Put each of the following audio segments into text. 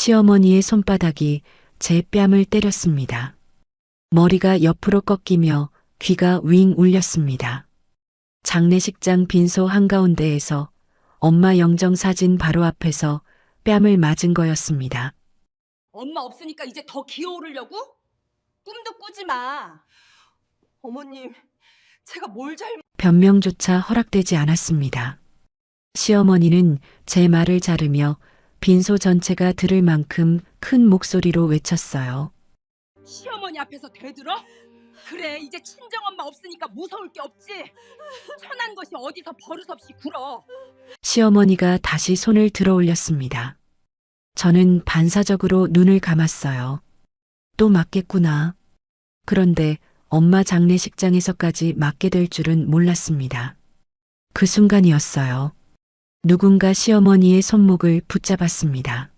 시어머니의 손바닥이 제 뺨을 때렸습니다. 머리가 옆으로 꺾이며 귀가 윙 울렸습니다. 장례식장 빈소 한가운데에서 엄마 영정 사진 바로 앞에서 뺨을 맞은 거였습니다. 엄마 없으니까 이제 더 기어오르려고? 꿈도 꾸지 마. 어머님, 제가 뭘 잘못... 변명조차 허락되지 않았습니다. 시어머니는 제 말을 자르며 빈소 전체가 들을 만큼 큰 목소리로 외쳤어요. 시어머니 앞에서 대들어? 그래, 이제 친정엄마 없으니까 무서울 게 없지. 천한 것이 어디서 버릇없이 굴어. 시어머니가 다시 손을 들어 올렸습니다. 저는 반사적으로 눈을 감았어요. 또 맞겠구나. 그런데 엄마 장례식장에서까지 맞게 될 줄은 몰랐습니다. 그 순간이었어요. 누군가 시어머니의 손목을 붙잡았습니다.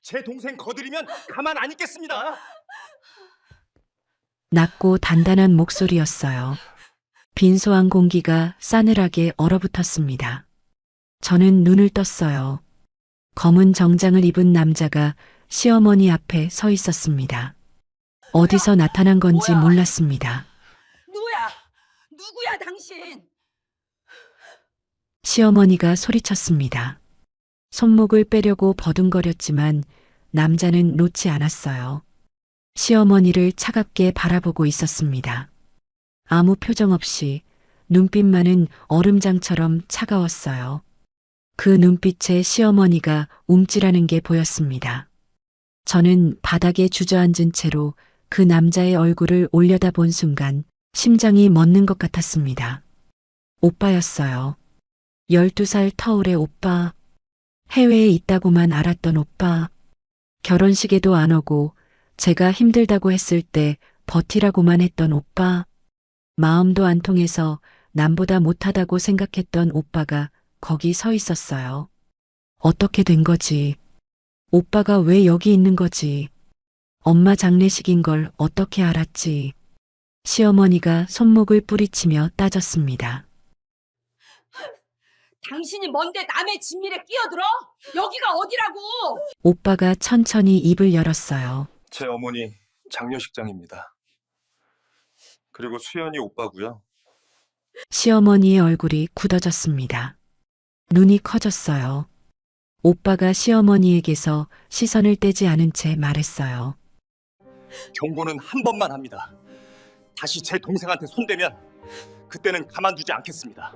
제 동생 거드리면 가만 안 있겠습니다. 낮고 단단한 목소리였어요. 빈소안 공기가 싸늘하게 얼어붙었습니다. 저는 눈을 떴어요. 검은 정장을 입은 남자가 시어머니 앞에 서 있었습니다. 어디서 나타난 건지 뭐야? 몰랐습니다. 누구야 당신? 시어머니가 소리쳤습니다. 손목을 빼려고 버둥거렸지만 남자는 놓지 않았어요. 시어머니를 차갑게 바라보고 있었습니다. 아무 표정 없이 눈빛만은 얼음장처럼 차가웠어요. 그 눈빛에 시어머니가 움찔하는 게 보였습니다. 저는 바닥에 주저앉은 채로 그 남자의 얼굴을 올려다본 순간 심장이 멎는 것 같았습니다. 오빠였어요. 12살 터울의 오빠. 해외에 있다고만 알았던 오빠. 결혼식에도 안 오고 제가 힘들다고 했을 때 버티라고만 했던 오빠. 마음도 안 통해서 남보다 못하다고 생각했던 오빠가 거기 서 있었어요. 어떻게 된 거지? 오빠가 왜 여기 있는 거지? 엄마 장례식인 걸 어떻게 알았지? 시어머니가 손목을 뿌리치며 따졌습니다. 당신이 뭔데 남의 진밀에 끼어들어? 여기가 어디라고? 오빠가 천천히 입을 열었어요. 제 어머니 장례식장입니다. 그리고 수연이 오빠고요. 시어머니의 얼굴이 굳어졌습니다. 눈이 커졌어요. 오빠가 시어머니에게서 시선을 떼지 않은 채 말했어요. 경고는 한 번만 합니다. 다시 제 동생한테 손대면 그때는 가만두지 않겠습니다.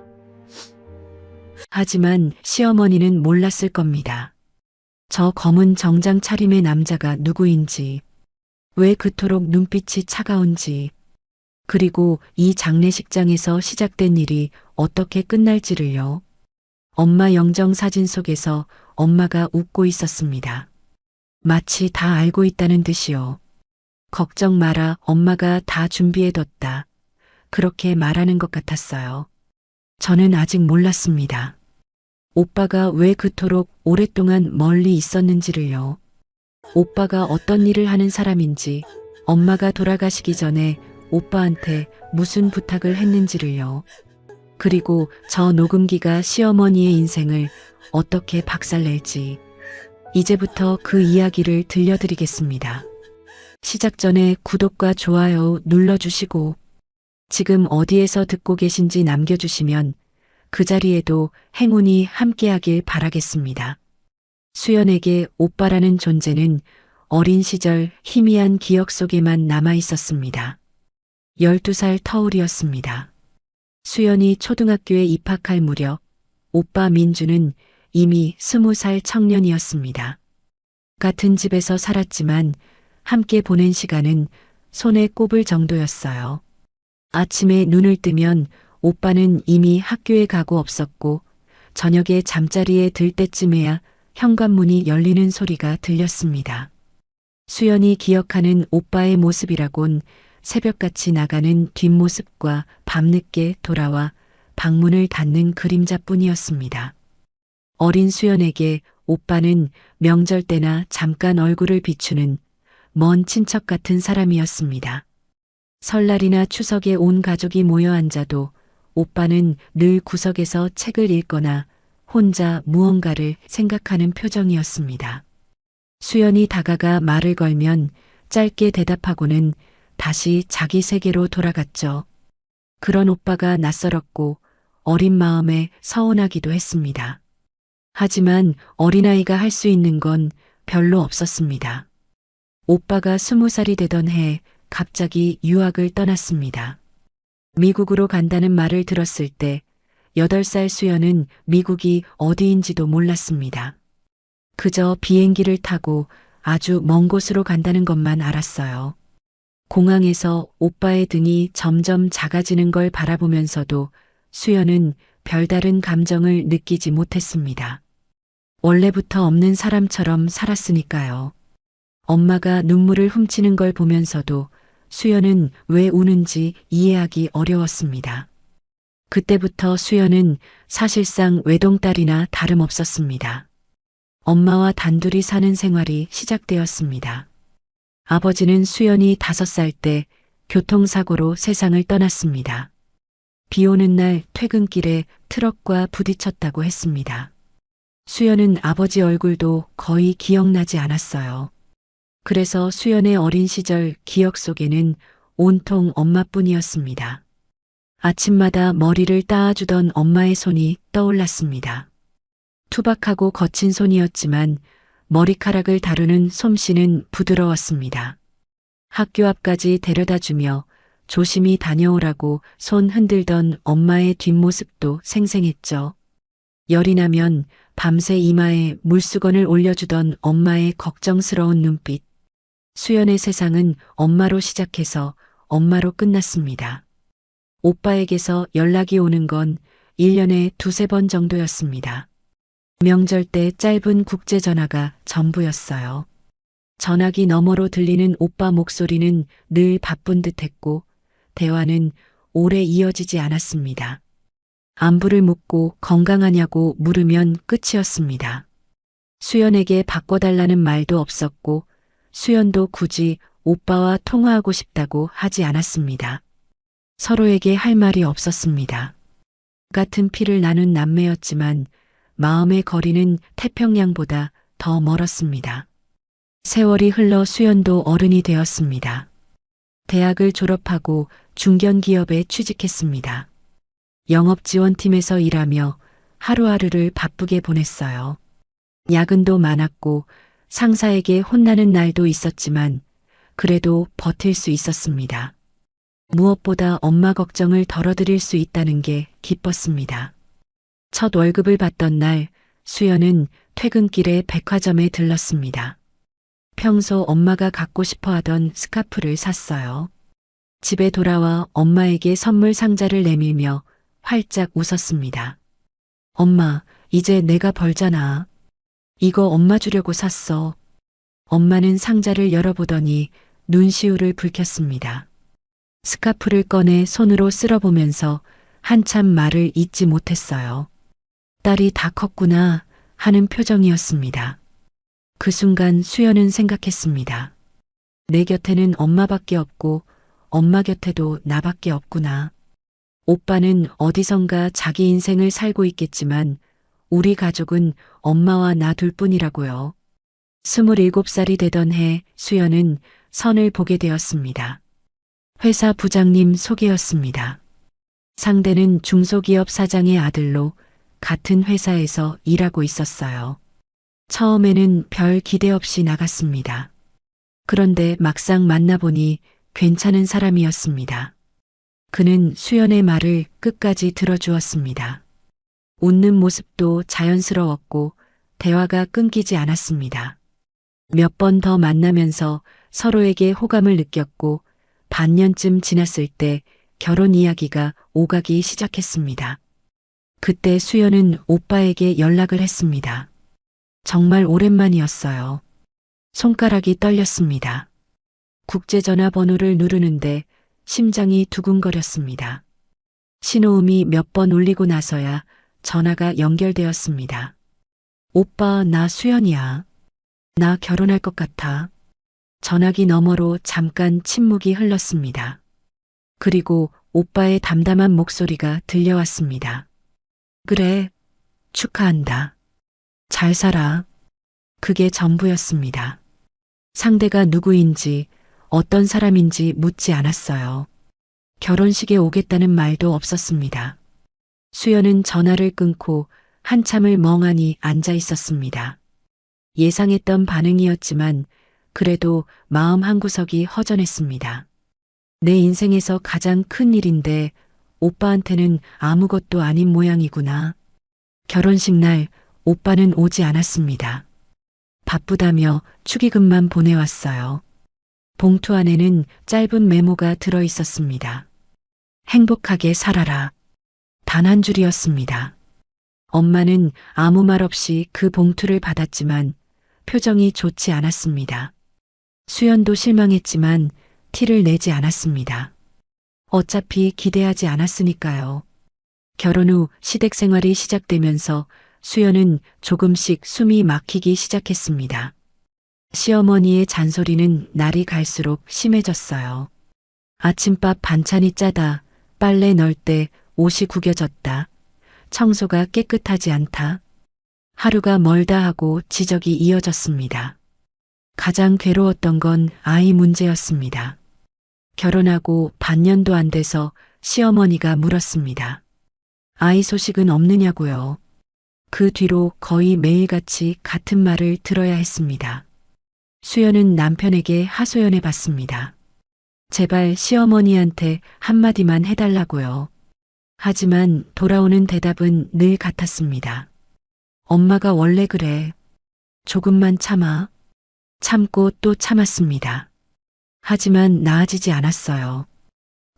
하지만 시어머니는 몰랐을 겁니다. 저 검은 정장 차림의 남자가 누구인지, 왜 그토록 눈빛이 차가운지, 그리고 이 장례식장에서 시작된 일이 어떻게 끝날지를요. 엄마 영정 사진 속에서 엄마가 웃고 있었습니다. 마치 다 알고 있다는 듯이요. 걱정 마라, 엄마가 다 준비해뒀다. 그렇게 말하는 것 같았어요. 저는 아직 몰랐습니다. 오빠가 왜 그토록 오랫동안 멀리 있었는지를요. 오빠가 어떤 일을 하는 사람인지, 엄마가 돌아가시기 전에 오빠한테 무슨 부탁을 했는지를요. 그리고 저 녹음기가 시어머니의 인생을 어떻게 박살낼지, 이제부터 그 이야기를 들려드리겠습니다. 시작 전에 구독과 좋아요 눌러주시고, 지금 어디에서 듣고 계신지 남겨주시면 그 자리에도 행운이 함께하길 바라겠습니다. 수연에게 오빠라는 존재는 어린 시절 희미한 기억 속에만 남아 있었습니다. 12살 터울이었습니다. 수연이 초등학교에 입학할 무렵 오빠 민주는 이미 20살 청년이었습니다. 같은 집에서 살았지만 함께 보낸 시간은 손에 꼽을 정도였어요. 아침에 눈을 뜨면 오빠는 이미 학교에 가고 없었고 저녁에 잠자리에 들 때쯤에야 현관문이 열리는 소리가 들렸습니다. 수연이 기억하는 오빠의 모습이라곤 새벽같이 나가는 뒷모습과 밤늦게 돌아와 방문을 닫는 그림자뿐이었습니다. 어린 수연에게 오빠는 명절 때나 잠깐 얼굴을 비추는 먼 친척 같은 사람이었습니다. 설날이나 추석에 온 가족이 모여 앉아도 오빠는 늘 구석에서 책을 읽거나 혼자 무언가를 생각하는 표정이었습니다. 수연이 다가가 말을 걸면 짧게 대답하고는 다시 자기 세계로 돌아갔죠. 그런 오빠가 낯설었고 어린 마음에 서운하기도 했습니다. 하지만 어린아이가 할 수 있는 건 별로 없었습니다. 오빠가 20살이 되던 해 갑자기 유학을 떠났습니다. 미국으로 간다는 말을 들었을 때 8살 수연은 미국이 어디인지도 몰랐습니다. 그저 비행기를 타고 아주 먼 곳으로 간다는 것만 알았어요. 공항에서 오빠의 등이 점점 작아지는 걸 바라보면서도 수연은 별다른 감정을 느끼지 못했습니다. 원래부터 없는 사람처럼 살았으니까요. 엄마가 눈물을 훔치는 걸 보면서도 수연은 왜 우는지 이해하기 어려웠습니다. 그때부터 수연은 사실상 외동딸이나 다름없었습니다. 엄마와 단둘이 사는 생활이 시작되었습니다. 아버지는 수연이 5살 때 교통사고로 세상을 떠났습니다. 비 오는 날 퇴근길에 트럭과 부딪혔다고 했습니다. 수연은 아버지 얼굴도 거의 기억나지 않았어요. 그래서 수연의 어린 시절 기억 속에는 온통 엄마뿐이었습니다. 아침마다 머리를 따아주던 엄마의 손이 떠올랐습니다. 투박하고 거친 손이었지만 머리카락을 다루는 솜씨는 부드러웠습니다. 학교 앞까지 데려다주며 조심히 다녀오라고 손 흔들던 엄마의 뒷모습도 생생했죠. 열이 나면 밤새 이마에 물수건을 올려주던 엄마의 걱정스러운 눈빛. 수연의 세상은 엄마로 시작해서 엄마로 끝났습니다. 오빠에게서 연락이 오는 건 1년에 2~3번 정도였습니다. 명절 때 짧은 국제전화가 전부였어요. 전화기 너머로 들리는 오빠 목소리는 늘 바쁜 듯했고 대화는 오래 이어지지 않았습니다. 안부를 묻고 건강하냐고 물으면 끝이었습니다. 수연에게 바꿔달라는 말도 없었고 수연도 굳이 오빠와 통화하고 싶다고 하지 않았습니다. 서로에게 할 말이 없었습니다. 같은 피를 나눈 남매였지만 마음의 거리는 태평양보다 더 멀었습니다. 세월이 흘러 수연도 어른이 되었습니다. 대학을 졸업하고 중견기업에 취직했습니다. 영업지원팀에서 일하며 하루하루를 바쁘게 보냈어요. 야근도 많았고 상사에게 혼나는 날도 있었지만 그래도 버틸 수 있었습니다. 무엇보다 엄마 걱정을 덜어드릴 수 있다는 게 기뻤습니다. 첫 월급을 받던 날 수연은 퇴근길에 백화점에 들렀습니다. 평소 엄마가 갖고 싶어 하던 스카프를 샀어요. 집에 돌아와 엄마에게 선물 상자를 내밀며 활짝 웃었습니다. 엄마, 이제 내가 벌잖아. 이거 엄마 주려고 샀어. 엄마는 상자를 열어보더니 눈시울을 붉혔습니다. 스카프를 꺼내 손으로 쓸어보면서 한참 말을 잇지 못했어요. 딸이 다 컸구나 하는 표정이었습니다. 그 순간 수연은 생각했습니다. 내 곁에는 엄마밖에 없고 엄마 곁에도 나밖에 없구나. 오빠는 어디선가 자기 인생을 살고 있겠지만 우리 가족은 엄마와 나 둘뿐이라고요. 27살이 되던 해 수연은 선을 보게 되었습니다. 회사 부장님 소개였습니다. 상대는 중소기업 사장의 아들로 같은 회사에서 일하고 있었어요. 처음에는 별 기대 없이 나갔습니다. 그런데 막상 만나보니 괜찮은 사람이었습니다. 그는 수연의 말을 끝까지 들어주었습니다. 웃는 모습도 자연스러웠고 대화가 끊기지 않았습니다. 몇 번 더 만나면서 서로에게 호감을 느꼈고 반년쯤 지났을 때 결혼 이야기가 오가기 시작했습니다. 그때 수연은 오빠에게 연락을 했습니다. 정말 오랜만이었어요. 손가락이 떨렸습니다. 국제전화 번호를 누르는데 심장이 두근거렸습니다. 신호음이 몇 번 울리고 나서야 전화가 연결되었습니다. 오빠, 나 수연이야. 나 결혼할 것 같아. 전화기 너머로 잠깐 침묵이 흘렀습니다. 그리고 오빠의 담담한 목소리가 들려왔습니다. 그래, 축하한다. 잘 살아. 그게 전부였습니다. 상대가 누구인지 어떤 사람인지 묻지 않았어요. 결혼식에 오겠다는 말도 없었습니다. 수연은 전화를 끊고 한참을 멍하니 앉아 있었습니다. 예상했던 반응이었지만 그래도 마음 한구석이 허전했습니다. 내 인생에서 가장 큰 일인데 오빠한테는 아무것도 아닌 모양이구나. 결혼식 날 오빠는 오지 않았습니다. 바쁘다며 축의금만 보내왔어요. 봉투 안에는 짧은 메모가 들어 있었습니다. 행복하게 살아라. 단 한 줄이었습니다. 엄마는 아무 말 없이 그 봉투를 받았지만 표정이 좋지 않았습니다. 수연도 실망했지만 티를 내지 않았습니다. 어차피 기대하지 않았으니까요. 결혼 후 시댁 생활이 시작되면서 수연은 조금씩 숨이 막히기 시작했습니다. 시어머니의 잔소리는 날이 갈수록 심해졌어요. 아침밥 반찬이 짜다, 빨래 넣을 때 옷이 구겨졌다, 청소가 깨끗하지 않다. 하루가 멀다 하고 지적이 이어졌습니다. 가장 괴로웠던 건 아이 문제였습니다. 결혼하고 반년도 안 돼서 시어머니가 물었습니다. 아이 소식은 없느냐고요. 그 뒤로 거의 매일같이 같은 말을 들어야 했습니다. 수연은 남편에게 하소연해 봤습니다. 제발 시어머니한테 한마디만 해달라고요. 하지만 돌아오는 대답은 늘 같았습니다. 엄마가 원래 그래. 조금만 참아. 참고 또 참았습니다. 하지만 나아지지 않았어요.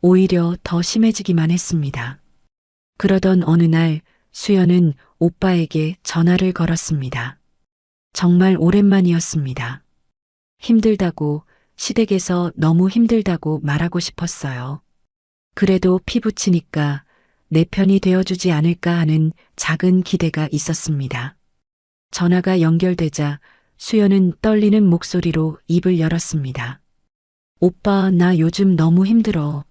오히려 더 심해지기만 했습니다. 그러던 어느 날 수연은 오빠에게 전화를 걸었습니다. 정말 오랜만이었습니다. 힘들다고, 시댁에서 너무 힘들다고 말하고 싶었어요. 그래도 피 붙이니까 내 편이 되어주지 않을까 하는 작은 기대가 있었습니다. 전화가 연결되자 수연은 떨리는 목소리로 입을 열었습니다. 오빠, 나 요즘 너무 힘들어.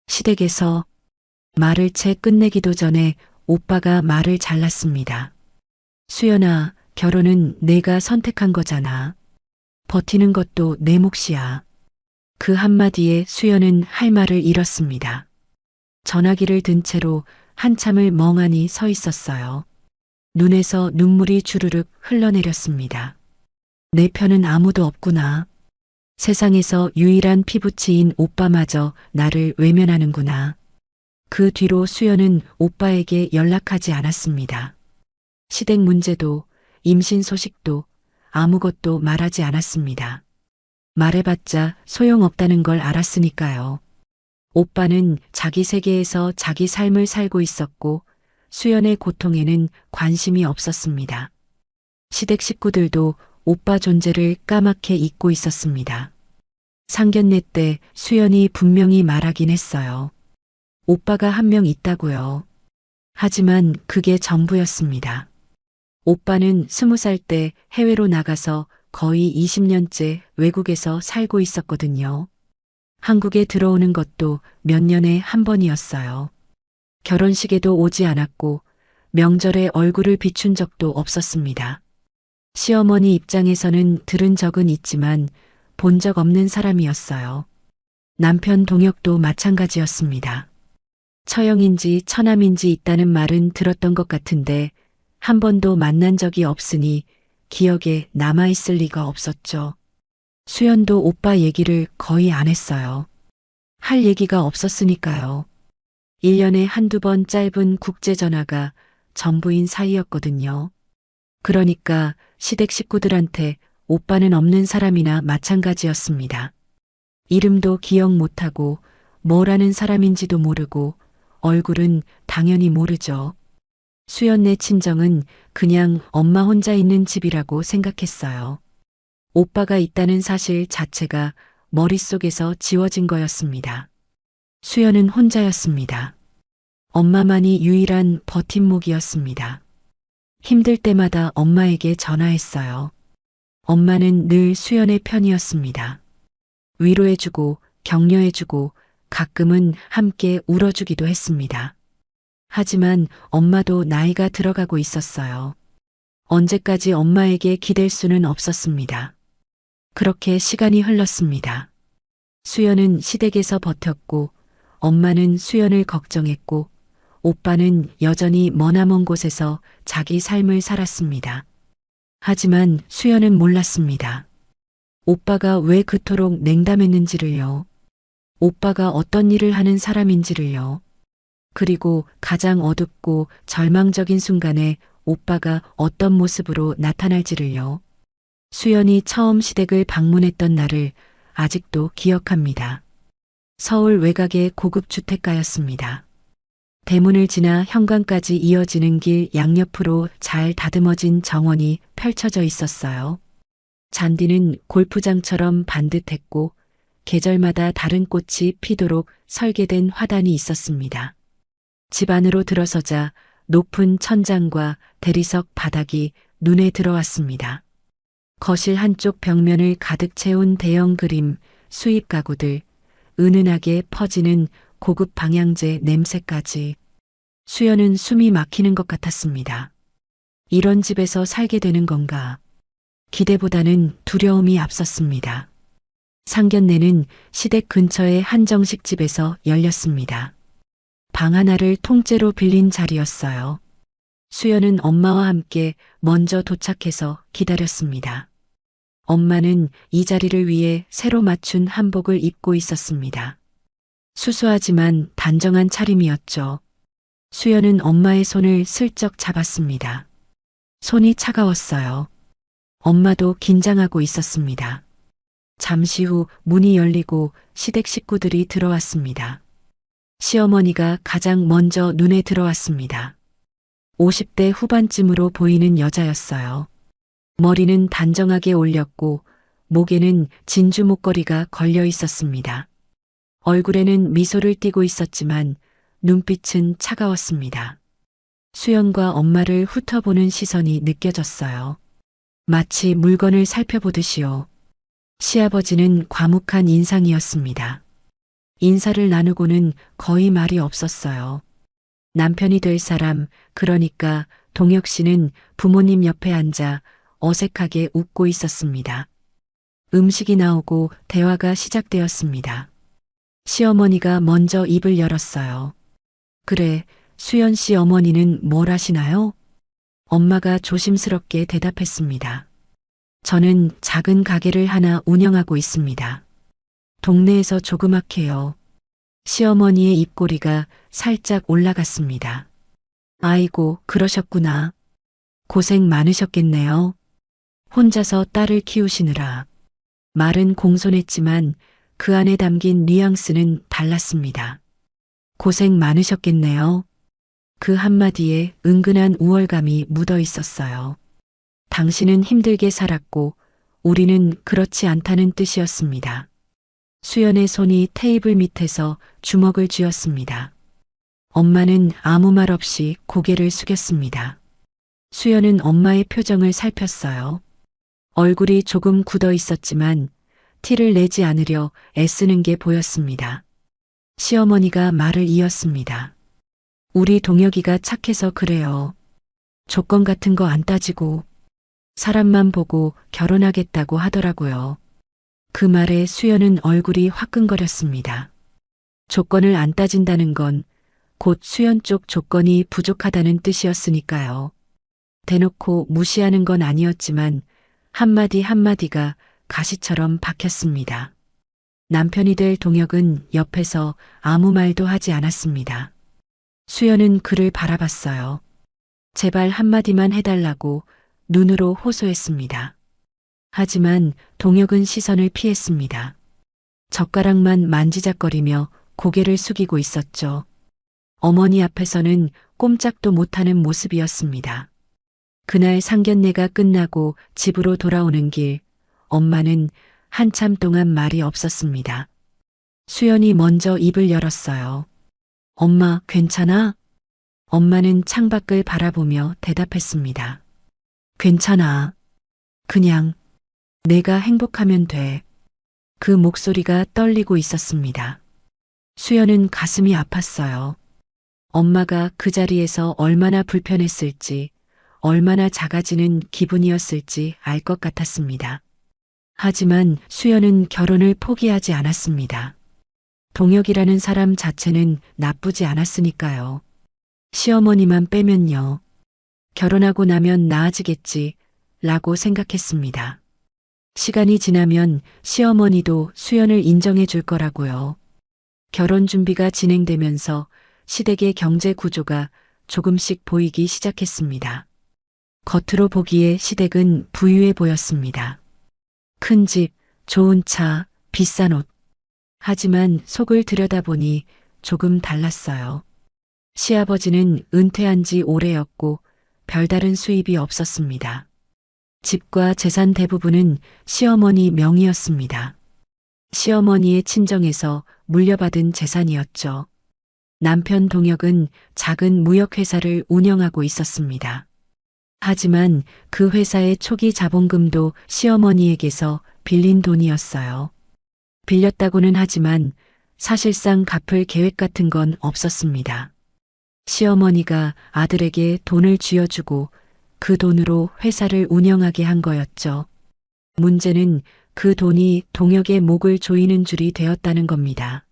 시댁에서. 말을 채 끝내기도 전에 오빠가 말을 잘랐습니다. 수연아, 결혼은 내가 선택한 거잖아. 버티는 것도 내 몫이야. 그 한마디에 수연은 할 말을 잃었습니다. 전화기를 든 채로 한참을 멍하니 서 있었어요. 눈에서 눈물이 주르륵 흘러내렸습니다. 내 편은 아무도 없구나. 세상에서 유일한 피부치인 오빠마저 나를 외면하는구나. 그 뒤로 수연은 오빠에게 연락하지 않았습니다. 시댁 문제도 임신 소식도 아무것도 말하지 않았습니다. 말해봤자 소용없다는 걸 알았으니까요. 오빠는 자기 세계에서 자기 삶을 살고 있었고 수연의 고통에는 관심이 없었습니다. 시댁 식구들도 오빠 존재를 까맣게 잊고 있었습니다. 상견례 때 수연이 분명히 말하긴 했어요. 오빠가 한 명 있다고요. 하지만 그게 전부였습니다. 오빠는 20살 때 해외로 나가서 거의 20년째 외국에서 살고 있었거든요. 한국에 들어오는 것도 몇 년에 한 번이었어요. 결혼식에도 오지 않았고 명절에 얼굴을 비춘 적도 없었습니다. 시어머니 입장에서는 들은 적은 있지만 본 적 없는 사람이었어요. 남편 동혁도 마찬가지였습니다. 처형인지 처남인지 있다는 말은 들었던 것 같은데 한 번도 만난 적이 없으니 기억에 남아있을 리가 없었죠. 수연도 오빠 얘기를 거의 안 했어요. 할 얘기가 없었으니까요. 1년에 한두 번 짧은 국제전화가 전부인 사이였거든요. 그러니까 시댁 식구들한테 오빠는 없는 사람이나 마찬가지였습니다. 이름도 기억 못하고 뭐라는 사람인지도 모르고 얼굴은 당연히 모르죠. 수연네 친정은 그냥 엄마 혼자 있는 집이라고 생각했어요. 오빠가 있다는 사실 자체가 머릿속에서 지워진 거였습니다. 수연은 혼자였습니다. 엄마만이 유일한 버팀목이었습니다. 힘들 때마다 엄마에게 전화했어요. 엄마는 늘 수연의 편이었습니다. 위로해주고 격려해주고 가끔은 함께 울어주기도 했습니다. 하지만 엄마도 나이가 들어가고 있었어요. 언제까지 엄마에게 기댈 수는 없었습니다. 그렇게 시간이 흘렀습니다. 수연은 시댁에서 버텼고, 엄마는 수연을 걱정했고, 오빠는 여전히 머나먼 곳에서 자기 삶을 살았습니다. 하지만 수연은 몰랐습니다. 오빠가 왜 그토록 냉담했는지를요. 오빠가 어떤 일을 하는 사람인지를요. 그리고 가장 어둡고 절망적인 순간에 오빠가 어떤 모습으로 나타날지를요. 수연이 처음 시댁을 방문했던 날을 아직도 기억합니다. 서울 외곽의 고급 주택가였습니다. 대문을 지나 현관까지 이어지는 길 양옆으로 잘 다듬어진 정원이 펼쳐져 있었어요. 잔디는 골프장처럼 반듯했고 계절마다 다른 꽃이 피도록 설계된 화단이 있었습니다. 집 안으로 들어서자 높은 천장과 대리석 바닥이 눈에 들어왔습니다. 거실 한쪽 벽면을 가득 채운 대형 그림, 수입 가구들, 은은하게 퍼지는 고급 방향제 냄새까지. 수연은 숨이 막히는 것 같았습니다. 이런 집에서 살게 되는 건가? 기대보다는 두려움이 앞섰습니다. 상견례는 시댁 근처의 한정식 집에서 열렸습니다. 방 하나를 통째로 빌린 자리였어요. 수연은 엄마와 함께 먼저 도착해서 기다렸습니다. 엄마는 이 자리를 위해 새로 맞춘 한복을 입고 있었습니다. 수수하지만 단정한 차림이었죠. 수연은 엄마의 손을 슬쩍 잡았습니다. 손이 차가웠어요. 엄마도 긴장하고 있었습니다. 잠시 후 문이 열리고 시댁 식구들이 들어왔습니다. 시어머니가 가장 먼저 눈에 들어왔습니다. 50대 후반쯤으로 보이는 여자였어요. 머리는 단정하게 올렸고 목에는 진주 목걸이가 걸려 있었습니다. 얼굴에는 미소를 띠고 있었지만 눈빛은 차가웠습니다. 수연과 엄마를 훑어보는 시선이 느껴졌어요. 마치 물건을 살펴보듯이요. 시아버지는 과묵한 인상이었습니다. 인사를 나누고는 거의 말이 없었어요. 남편이 될 사람, 그러니까 동혁 씨는 부모님 옆에 앉아 어색하게 웃고 있었습니다. 음식이 나오고 대화가 시작되었습니다. 시어머니가 먼저 입을 열었어요. 그래, 수연 씨 어머니는 뭘 하시나요? 엄마가 조심스럽게 대답했습니다. 저는 작은 가게를 하나 운영하고 있습니다. 동네에서 조그맣게요. 시어머니의 입꼬리가 살짝 올라갔습니다. 아이고, 그러셨구나. 고생 많으셨겠네요. 혼자서 딸을 키우시느라. 말은 공손했지만 그 안에 담긴 뉘앙스는 달랐습니다. 고생 많으셨겠네요. 그 한마디에 은근한 우월감이 묻어 있었어요. 당신은 힘들게 살았고 우리는 그렇지 않다는 뜻이었습니다. 수연의 손이 테이블 밑에서 주먹을 쥐었습니다. 엄마는 아무 말 없이 고개를 숙였습니다. 수연은 엄마의 표정을 살폈어요. 얼굴이 조금 굳어 있었지만 티를 내지 않으려 애쓰는 게 보였습니다. 시어머니가 말을 이었습니다. 우리 동혁이가 착해서 그래요. 조건 같은 거 안 따지고 사람만 보고 결혼하겠다고 하더라고요. 그 말에 수연은 얼굴이 화끈거렸습니다. 조건을 안 따진다는 건 곧 수연 쪽 조건이 부족하다는 뜻이었으니까요. 대놓고 무시하는 건 아니었지만 한마디 한마디가 가시처럼 박혔습니다. 남편이 될 동혁은 옆에서 아무 말도 하지 않았습니다. 수연은 그를 바라봤어요. 제발 한마디만 해달라고 눈으로 호소했습니다. 하지만 동혁은 시선을 피했습니다. 젓가락만 만지작거리며 고개를 숙이고 있었죠. 어머니 앞에서는 꼼짝도 못하는 모습이었습니다. 그날 상견례가 끝나고 집으로 돌아오는 길, 엄마는 한참 동안 말이 없었습니다. 수연이 먼저 입을 열었어요. 엄마, 괜찮아? 엄마는 창밖을 바라보며 대답했습니다. 괜찮아. 그냥 내가 행복하면 돼. 그 목소리가 떨리고 있었습니다. 수연은 가슴이 아팠어요. 엄마가 그 자리에서 얼마나 불편했을지, 얼마나 작아지는 기분이었을지 알 것 같았습니다. 하지만 수연은 결혼을 포기하지 않았습니다. 동혁이라는 사람 자체는 나쁘지 않았으니까요. 시어머니만 빼면요. 결혼하고 나면 나아지겠지 라고 생각했습니다. 시간이 지나면 시어머니도 수연을 인정해 줄 거라고요. 결혼 준비가 진행되면서 시댁의 경제 구조가 조금씩 보이기 시작했습니다. 겉으로 보기에 시댁은 부유해 보였습니다. 큰 집, 좋은 차, 비싼 옷. 하지만 속을 들여다보니 조금 달랐어요. 시아버지는 은퇴한 지 오래였고 별다른 수입이 없었습니다. 집과 재산 대부분은 시어머니 명의였습니다. 시어머니의 친정에서 물려받은 재산이었죠. 남편 동혁은 작은 무역회사를 운영하고 있었습니다. 하지만 그 회사의 초기 자본금도 시어머니에게서 빌린 돈이었어요. 빌렸다고는 하지만 사실상 갚을 계획 같은 건 없었습니다. 시어머니가 아들에게 돈을 쥐어주고 그 돈으로 회사를 운영하게 한 거였죠. 문제는 그 돈이 동혁의 목을 조이는 줄이 되었다는 겁니다.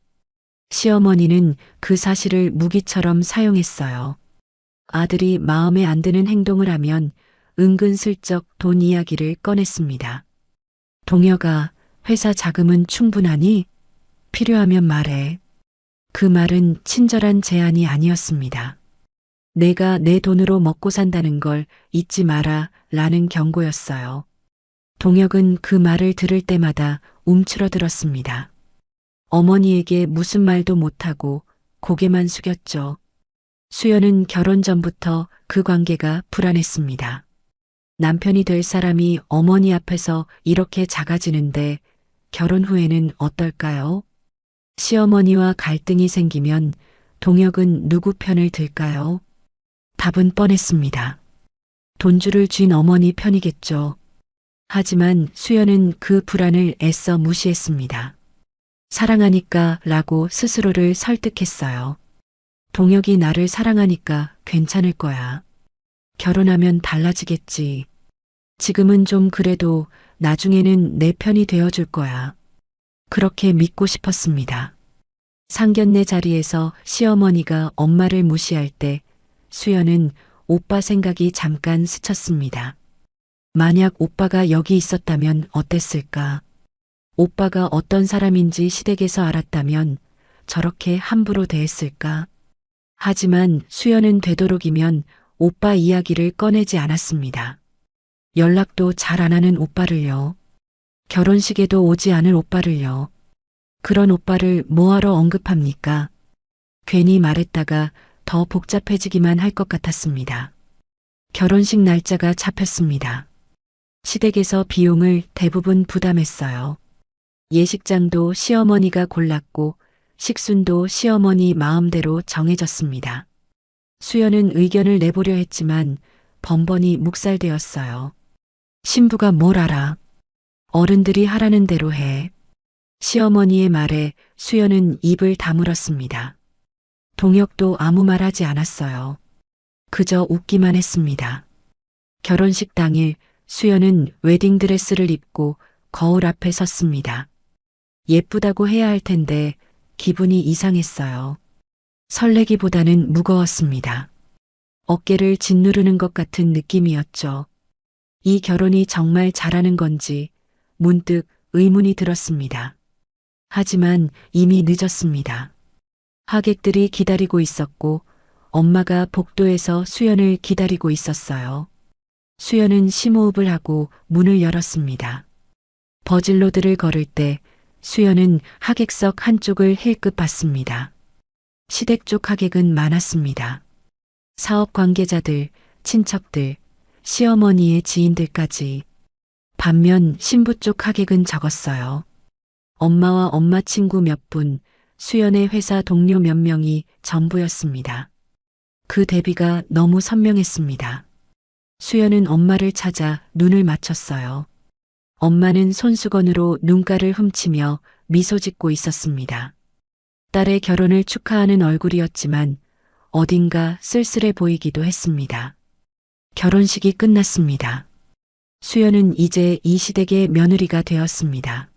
시어머니는 그 사실을 무기처럼 사용했어요. 아들이 마음에 안 드는 행동을 하면 은근슬쩍 돈 이야기를 꺼냈습니다. 동혁아, 회사 자금은 충분하니? 필요하면 말해. 그 말은 친절한 제안이 아니었습니다. 내가 내 돈으로 먹고 산다는 걸 잊지 마라 라는 경고였어요. 동혁은 그 말을 들을 때마다 움츠러들었습니다. 어머니에게 무슨 말도 못하고 고개만 숙였죠. 수연은 결혼 전부터 그 관계가 불안했습니다. 남편이 될 사람이 어머니 앞에서 이렇게 작아지는데 결혼 후에는 어떨까요? 시어머니와 갈등이 생기면 동혁은 누구 편을 들까요? 답은 뻔했습니다. 돈줄을 쥔 어머니 편이겠죠. 하지만 수연은 그 불안을 애써 무시했습니다. 사랑하니까 라고 스스로를 설득했어요. 동혁이 나를 사랑하니까 괜찮을 거야. 결혼하면 달라지겠지. 지금은 좀 그래도 나중에는 내 편이 되어줄 거야. 그렇게 믿고 싶었습니다. 상견례 자리에서 시어머니가 엄마를 무시할 때 수연은 오빠 생각이 잠깐 스쳤습니다. 만약 오빠가 여기 있었다면 어땠을까? 오빠가 어떤 사람인지 시댁에서 알았다면 저렇게 함부로 대했을까? 하지만 수연은 되도록이면 오빠 이야기를 꺼내지 않았습니다. 연락도 잘 안 하는 오빠를요. 결혼식에도 오지 않을 오빠를요. 그런 오빠를 뭐하러 언급합니까? 괜히 말했다가 더 복잡해지기만 할 것 같았습니다. 결혼식 날짜가 잡혔습니다. 시댁에서 비용을 대부분 부담했어요. 예식장도 시어머니가 골랐고 식순도 시어머니 마음대로 정해졌습니다. 수연은 의견을 내보려 했지만 번번이 묵살되었어요. 신부가 뭘 알아? 어른들이 하라는 대로 해. 시어머니의 말에 수연은 입을 다물었습니다. 동혁도 아무 말 하지 않았어요. 그저 웃기만 했습니다. 결혼식 당일 수연은 웨딩드레스를 입고 거울 앞에 섰습니다. 예쁘다고 해야 할 텐데 기분이 이상했어요. 설레기보다는 무거웠습니다. 어깨를 짓누르는 것 같은 느낌이었죠. 이 결혼이 정말 잘하는 건지 문득 의문이 들었습니다. 하지만 이미 늦었습니다. 하객들이 기다리고 있었고 엄마가 복도에서 수연을 기다리고 있었어요. 수연은 심호흡을 하고 문을 열었습니다. 버질로드를 걸을 때 수연은 하객석 한쪽을 힐끗 봤습니다. 시댁 쪽 하객은 많았습니다. 사업 관계자들, 친척들, 시어머니의 지인들까지. 반면 신부 쪽 하객은 적었어요. 엄마와 엄마 친구 몇 분, 수연의 회사 동료 몇 명이 전부였습니다. 그 대비가 너무 선명했습니다. 수연은 엄마를 찾아 눈을 맞췄어요. 엄마는 손수건으로 눈가를 훔치며 미소 짓고 있었습니다. 딸의 결혼을 축하하는 얼굴이었지만 어딘가 쓸쓸해 보이기도 했습니다. 결혼식이 끝났습니다. 수연은 이제 이 시댁의 며느리가 되었습니다.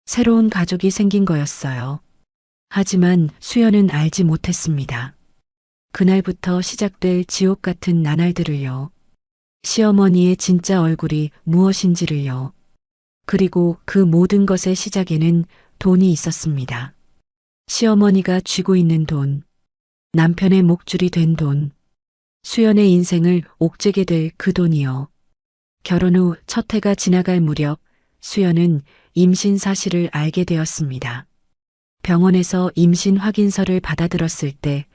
새로운 가족이 생긴 거였어요. 하지만 수연은 알지 못했습니다. 그날부터 시작될 지옥 같은 나날들을요. 시어머니의 진짜 얼굴이 무엇인지를요. 그리고 그 모든 것의 시작에는 돈이 있었습니다. 시어머니가 쥐고 있는 돈, 남편의 목줄이 된 돈, 수연의 인생을 옥죄게 될 그 돈이요. 결혼 후 첫 해가 지나갈 무렵 수연은 임신 사실을 알게 되었습니다. 병원에서 임신 확인서를 받아들었을 때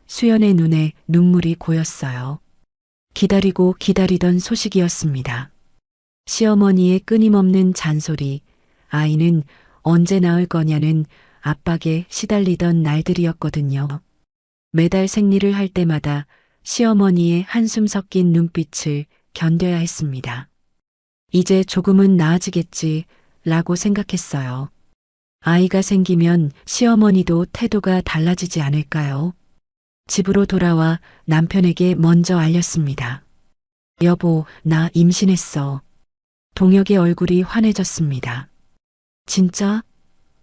수연의 눈에 눈물이 고였어요. 기다리고 기다리던 소식이었습니다. 시어머니의 끊임없는 잔소리, 아이는 언제 낳을 거냐는 압박에 시달리던 날들이었거든요. 매달 생리를 할 때마다 시어머니의 한숨 섞인 눈빛을 견뎌야 했습니다. 이제 조금은 나아지겠지 라고 생각했어요. 아이가 생기면 시어머니도 태도가 달라지지 않을까요? 집으로 돌아와 남편에게 먼저 알렸습니다. 여보, 나 임신했어. 동혁의 얼굴이 환해졌습니다. 진짜?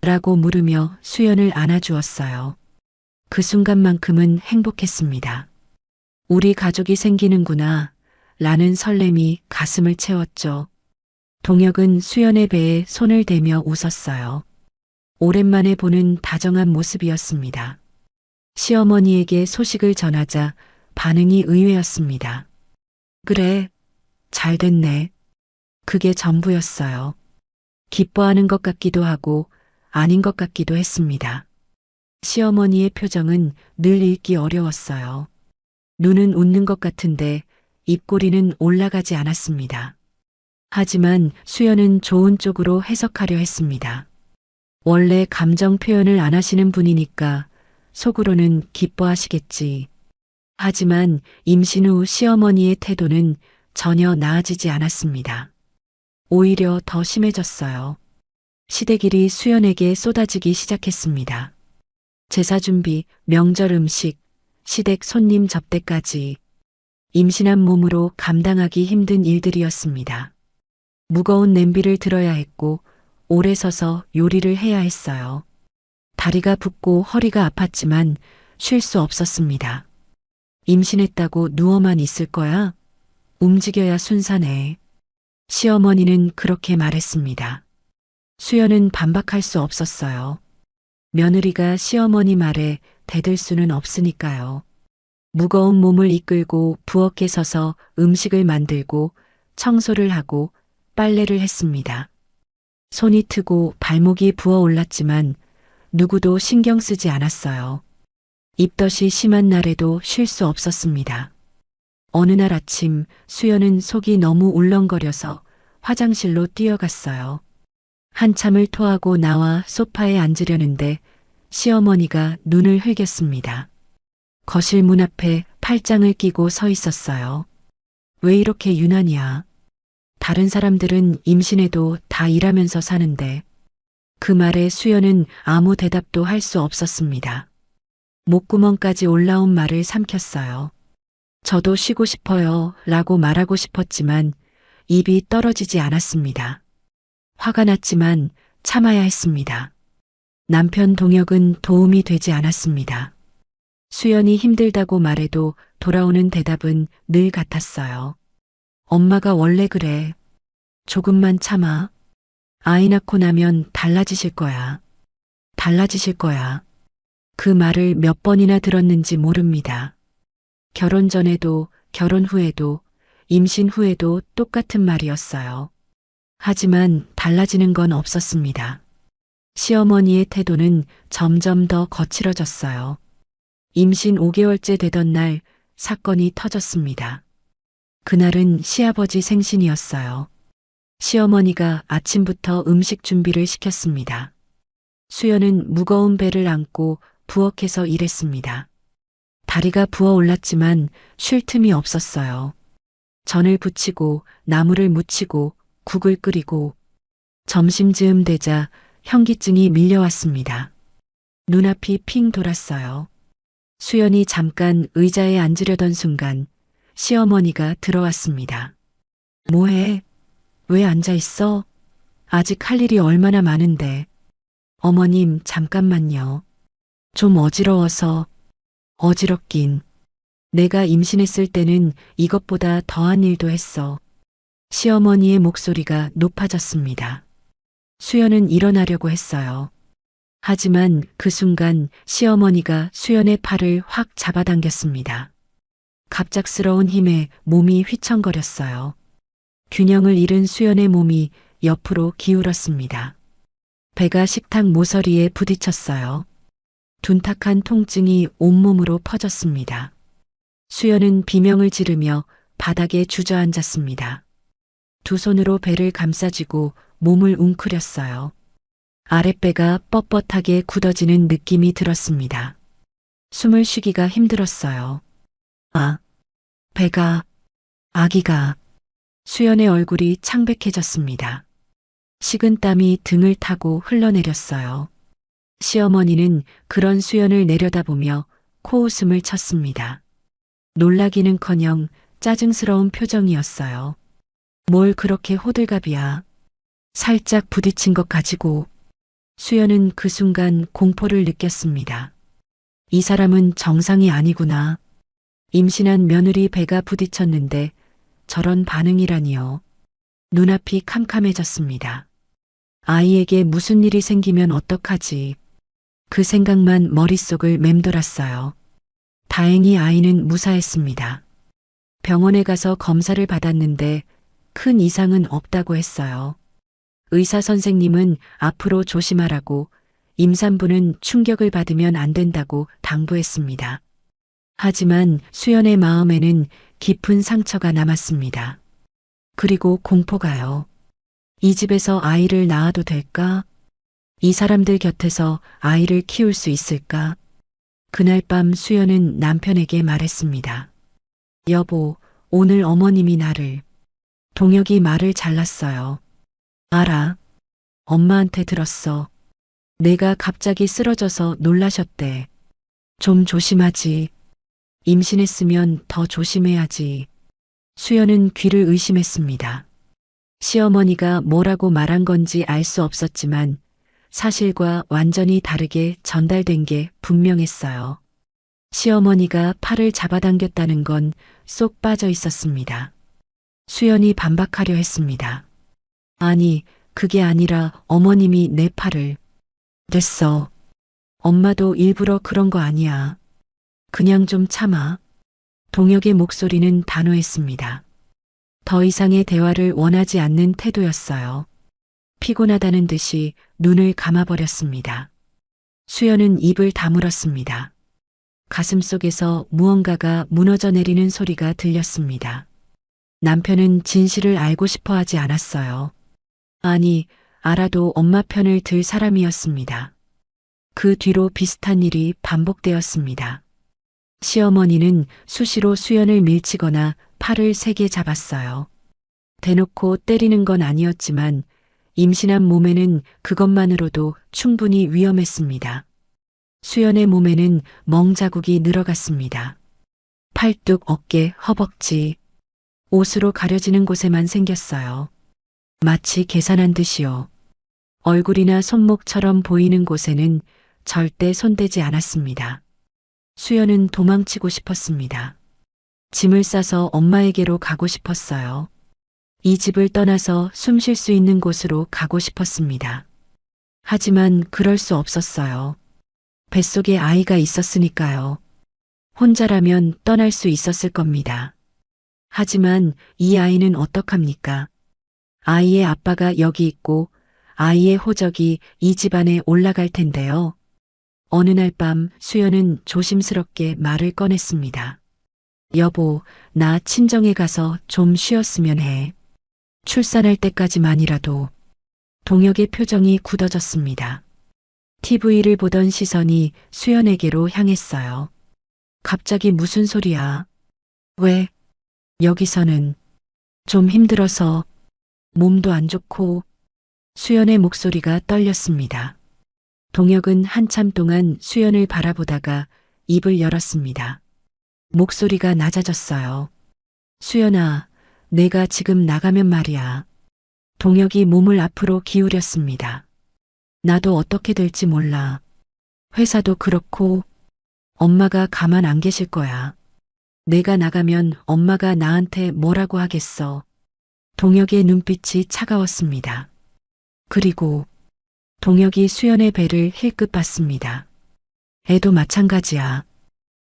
라고 물으며 수연을 안아주었어요. 그 순간만큼은 행복했습니다. 우리 가족이 생기는구나 라는 설렘이 가슴을 채웠죠. 동혁은 수연의 배에 손을 대며 웃었어요. 오랜만에 보는 다정한 모습이었습니다. 시어머니에게 소식을 전하자 반응이 의외였습니다. 그래, 잘 됐네. 그게 전부였어요. 기뻐하는 것 같기도 하고 아닌 것 같기도 했습니다. 시어머니의 표정은 늘 읽기 어려웠어요. 눈은 웃는 것 같은데 입꼬리는 올라가지 않았습니다. 하지만 수연은 좋은 쪽으로 해석하려 했습니다. 원래 감정 표현을 안 하시는 분이니까 속으로는 기뻐하시겠지. 하지만 임신 후 시어머니의 태도는 전혀 나아지지 않았습니다. 오히려 더 심해졌어요. 시댁일이 수연에게 쏟아지기 시작했습니다. 제사 준비, 명절 음식, 시댁 손님 접대까지 임신한 몸으로 감당하기 힘든 일들이었습니다. 무거운 냄비를 들어야 했고 오래 서서 요리를 해야 했어요. 다리가 붓고 허리가 아팠지만 쉴 수 없었습니다. 임신했다고 누워만 있을 거야? 움직여야 순사네. 시어머니는 그렇게 말했습니다. 수연은 반박할 수 없었어요. 며느리가 시어머니 말에 대들 수는 없으니까요. 무거운 몸을 이끌고 부엌에 서서 음식을 만들고 청소를 하고 빨래를 했습니다. 손이 트고 발목이 부어올랐지만 누구도 신경 쓰지 않았어요. 입덧이 심한 날에도 쉴 수 없었습니다. 어느 날 아침 수연은 속이 너무 울렁거려서 화장실로 뛰어갔어요. 한참을 토하고 나와 소파에 앉으려는데 시어머니가 눈을 흘겼습니다. 거실 문 앞에 팔짱을 끼고 서 있었어요. 왜 이렇게 유난이야? 다른 사람들은 임신해도 다 일하면서 사는데. 그 말에 수연은 아무 대답도 할 수 없었습니다. 목구멍까지 올라온 말을 삼켰어요. 저도 쉬고 싶어요 라고 말하고 싶었지만 입이 떨어지지 않았습니다. 화가 났지만 참아야 했습니다. 남편 동혁은 도움이 되지 않았습니다. 수연이 힘들다고 말해도 돌아오는 대답은 늘 같았어요. 엄마가 원래 그래. 조금만 참아. 아이 낳고 나면 달라지실 거야. 달라지실 거야. 그 말을 몇 번이나 들었는지 모릅니다. 결혼 전에도 결혼 후에도 임신 후에도 똑같은 말이었어요. 하지만 달라지는 건 없었습니다. 시어머니의 태도는 점점 더 거칠어졌어요. 임신 5개월째 되던 날 사건이 터졌습니다. 그날은 시아버지 생신이었어요. 시어머니가 아침부터 음식 준비를 시켰습니다. 수연은 무거운 배를 안고 부엌에서 일했습니다. 다리가 부어올랐지만 쉴 틈이 없었어요. 전을 부치고 나물을 무치고 국을 끓이고 점심즈음 되자 현기증이 밀려왔습니다. 눈앞이 핑 돌았어요. 수연이 잠깐 의자에 앉으려던 순간 시어머니가 들어왔습니다. 뭐해? 왜 앉아 있어? 아직 할 일이 얼마나 많은데. 어머님, 잠깐만요. 좀 어지러워서. 어지럽긴. 내가 임신했을 때는 이것보다 더한 일도 했어. 시어머니의 목소리가 높아졌습니다. 수연은 일어나려고 했어요. 하지만 그 순간 시어머니가 수연의 팔을 확 잡아당겼습니다. 갑작스러운 힘에 몸이 휘청거렸어요. 균형을 잃은 수연의 몸이 옆으로 기울었습니다. 배가 식탁 모서리에 부딪혔어요. 둔탁한 통증이 온몸으로 퍼졌습니다. 수연은 비명을 지르며 바닥에 주저앉았습니다. 두 손으로 배를 감싸쥐고 몸을 웅크렸어요. 아랫배가 뻣뻣하게 굳어지는 느낌이 들었습니다. 숨을 쉬기가 힘들었어요. 아, 배가, 아기가. 수연의 얼굴이 창백해졌습니다. 식은땀이 등을 타고 흘러내렸어요. 시어머니는 그런 수연을 내려다보며 코웃음을 쳤습니다. 놀라기는커녕 짜증스러운 표정이었어요. 뭘 그렇게 호들갑이야. 살짝 부딪힌 것 가지고. 수연은 그 순간 공포를 느꼈습니다. 이 사람은 정상이 아니구나. 임신한 며느리 배가 부딪혔는데 저런 반응이라니요. 눈앞이 캄캄해졌습니다. 아이에게 무슨 일이 생기면 어떡하지. 그 생각만 머릿속을 맴돌았어요. 다행히 아이는 무사했습니다. 병원에 가서 검사를 받았는데 큰 이상은 없다고 했어요. 의사 선생님은 앞으로 조심하라고, 임산부는 충격을 받으면 안 된다고 당부했습니다. 하지만 수연의 마음에는 깊은 상처가 남았습니다. 그리고 공포가요. 이 집에서 아이를 낳아도 될까? 이 사람들 곁에서 아이를 키울 수 있을까? 그날 밤 수연은 남편에게 말했습니다. 여보, 오늘 어머님이 나를. 동혁이 말을 잘랐어요. 알아. 엄마한테 들었어. 내가 갑자기 쓰러져서 놀라셨대. 좀 조심하지. 임신했으면 더 조심해야지. 수연은 귀를 의심했습니다. 시어머니가 뭐라고 말한 건지 알 수 없었지만 사실과 완전히 다르게 전달된 게 분명했어요. 시어머니가 팔을 잡아당겼다는 건 쏙 빠져 있었습니다. 수연이 반박하려 했습니다. 아니, 그게 아니라 어머님이 내 팔을. 됐어. 엄마도 일부러 그런 거 아니야. 그냥 좀 참아. 동혁의 목소리는 단호했습니다. 더 이상의 대화를 원하지 않는 태도였어요. 피곤하다는 듯이 눈을 감아버렸습니다. 수연은 입을 다물었습니다. 가슴속에서 무언가가 무너져 내리는 소리가 들렸습니다. 남편은 진실을 알고 싶어 하지 않았어요. 아니, 알아도 엄마 편을 들 사람이었습니다. 그 뒤로 비슷한 일이 반복되었습니다. 시어머니는 수시로 수연을 밀치거나 팔을 세게 잡았어요. 대놓고 때리는 건 아니었지만 임신한 몸에는 그것만으로도 충분히 위험했습니다. 수연의 몸에는 멍자국이 늘어갔습니다. 팔뚝, 어깨, 허벅지, 옷으로 가려지는 곳에만 생겼어요. 마치 계산한 듯이요. 얼굴이나 손목처럼 보이는 곳에는 절대 손대지 않았습니다. 수연은 도망치고 싶었습니다. 짐을 싸서 엄마에게로 가고 싶었어요. 이 집을 떠나서 숨 쉴 수 있는 곳으로 가고 싶었습니다. 하지만 그럴 수 없었어요. 뱃속에 아이가 있었으니까요. 혼자라면 떠날 수 있었을 겁니다. 하지만 이 아이는 어떡합니까? 아이의 아빠가 여기 있고 아이의 호적이 이 집안에 올라갈 텐데요. 어느 날 밤 수연은 조심스럽게 말을 꺼냈습니다. 여보, 나 친정에 가서 좀 쉬었으면 해. 출산할 때까지만이라도. 동혁의 표정이 굳어졌습니다. TV를 보던 시선이 수연에게로 향했어요. 갑자기 무슨 소리야? 왜? 여기서는 좀 힘들어서 몸도 안 좋고. 수연의 목소리가 떨렸습니다. 동혁은 한참 동안 수연을 바라보다가 입을 열었습니다. 목소리가 낮아졌어요. 수연아, 내가 지금 나가면 말이야. 동혁이 몸을 앞으로 기울였습니다. 나도 어떻게 될지 몰라. 회사도 그렇고 엄마가 가만 안 계실 거야. 내가 나가면 엄마가 나한테 뭐라고 하겠어. 동혁의 눈빛이 차가웠습니다. 그리고 동혁이 수연의 배를 힐끗 봤습니다. 애도 마찬가지야.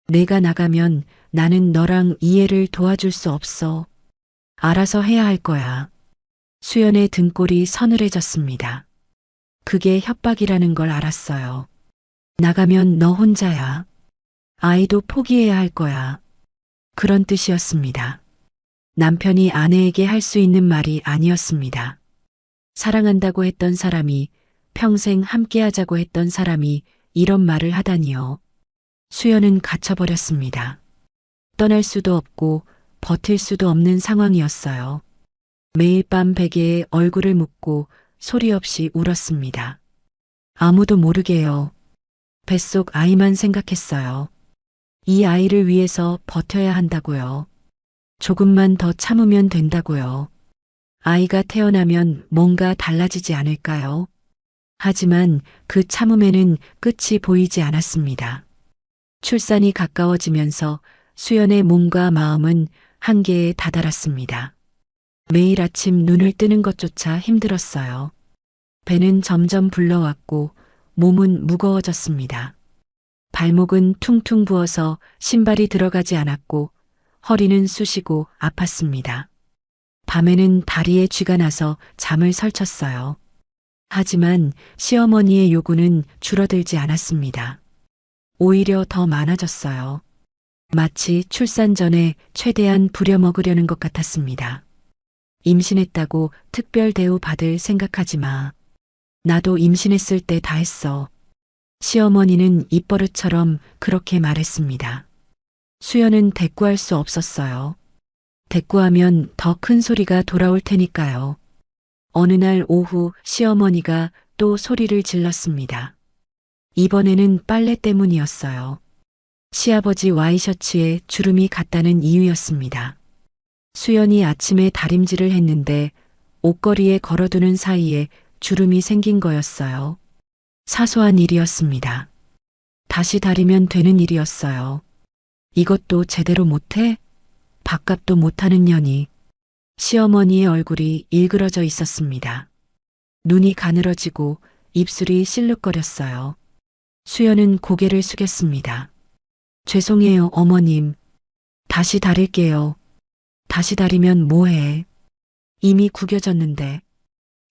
내가 나가면 나는 너랑 이해를 도와줄 수 없어. 알아서 해야 할 거야. 수연의 등골이 서늘해졌습니다. 그게 협박이라는 걸 알았어요. 나가면 너 혼자야. 아이도 포기해야 할 거야. 그런 뜻이었습니다. 남편이 아내에게 할 수 있는 말이 아니었습니다. 사랑한다고 했던 사람이, 평생 함께하자고 했던 사람이 이런 말을 하다니요. 수연은 갇혀버렸습니다. 떠날 수도 없고 버틸 수도 없는 상황이었어요. 매일 밤 베개에 얼굴을 묻고 소리 없이 울었습니다. 아무도 모르게요. 뱃속 아이만 생각했어요. 이 아이를 위해서 버텨야 한다고요. 조금만 더 참으면 된다고요. 아이가 태어나면 뭔가 달라지지 않을까요? 하지만 그 참음에는 끝이 보이지 않았습니다. 출산이 가까워지면서 수연의 몸과 마음은 한계에 다다랐습니다. 매일 아침 눈을 뜨는 것조차 힘들었어요. 배는 점점 불러왔고 몸은 무거워졌습니다. 발목은 퉁퉁 부어서 신발이 들어가지 않았고 허리는 쑤시고 아팠습니다. 밤에는 다리에 쥐가 나서 잠을 설쳤어요. 하지만 시어머니의 요구는 줄어들지 않았습니다. 오히려 더 많아졌어요. 마치 출산 전에 최대한 부려먹으려는 것 같았습니다. 임신했다고 특별 대우 받을 생각하지 마. 나도 임신했을 때 다 했어. 시어머니는 입버릇처럼 그렇게 말했습니다. 수연은 대꾸할 수 없었어요. 대꾸하면 더 큰 소리가 돌아올 테니까요. 어느 날 오후 시어머니가 또 소리를 질렀습니다. 이번에는 빨래 때문이었어요. 시아버지 와이셔츠에 주름이 갔다는 이유였습니다. 수연이 아침에 다림질을 했는데 옷걸이에 걸어두는 사이에 주름이 생긴 거였어요. 사소한 일이었습니다. 다시 다리면 되는 일이었어요. 이것도 제대로 못해? 밥값도 못하는 년이. 시어머니의 얼굴이 일그러져 있었습니다. 눈이 가늘어지고 입술이 실룩거렸어요. 수연은 고개를 숙였습니다. 죄송해요, 어머님. 다시 다릴게요. 다시 다리면 뭐해? 이미 구겨졌는데.